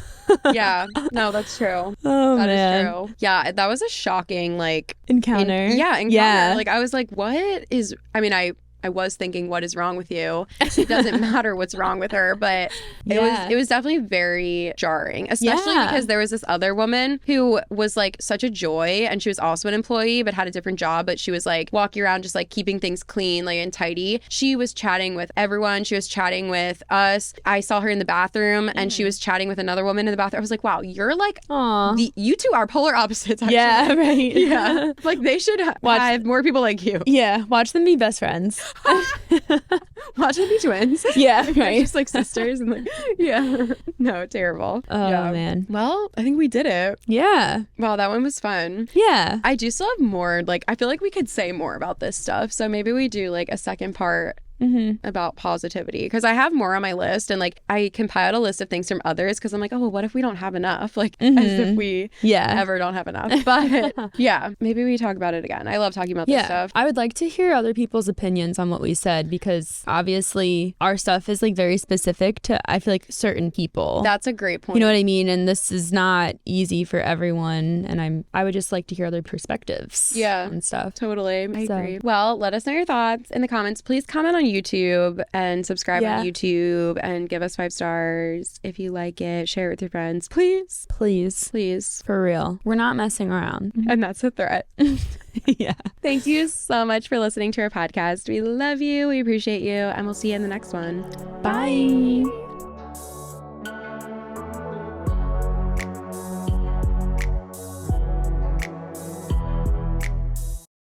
Yeah. No, that's true. Oh, that man. is true. Yeah, that was a shocking like encounter. Encounter. Yeah. Like I was like, what is, I mean, I was thinking, what is wrong with you? It doesn't matter what's wrong with her, but it was definitely very jarring, especially because there was this other woman who was like such a joy, and she was also an employee but had a different job, but she was like walking around just like keeping things clean, like and tidy. She was chatting with everyone. She was chatting with us. I saw her in the bathroom and she was chatting with another woman in the bathroom. I was like, wow, you're like, you two are polar opposites, actually. Yeah, right. Yeah. Like they should have more people like you. Yeah, watch them be best friends. Watch them be twins. Yeah, right. Just like sisters and like, yeah. No, terrible. Oh, man. Well, I think we did it. Yeah. Wow, that one was fun. Yeah. I do still have more, like, I feel like we could say more about this stuff. So maybe we do like a second part about positivity, because I have more on my list, and like I compiled a list of things from others because I'm like, oh, well, what if we don't have enough? Like as if we ever don't have enough. But yeah, maybe we talk about it again. I love talking about this stuff. I would like to hear other people's opinions on what we said, because obviously our stuff is like very specific to, I feel like, certain people. That's a great point. You know what I mean? And this is not easy for everyone, and I would just like to hear other perspectives and stuff. Totally. I agree. Well, let us know your thoughts in the comments. Please comment on YouTube and subscribe on YouTube and give us 5 stars if you like it. Share it with your friends. Please. For real. We're not messing around. And that's a threat. Yeah. Thank you so much for listening to our podcast. We love you. We appreciate you. And we'll see you in the next one. Bye.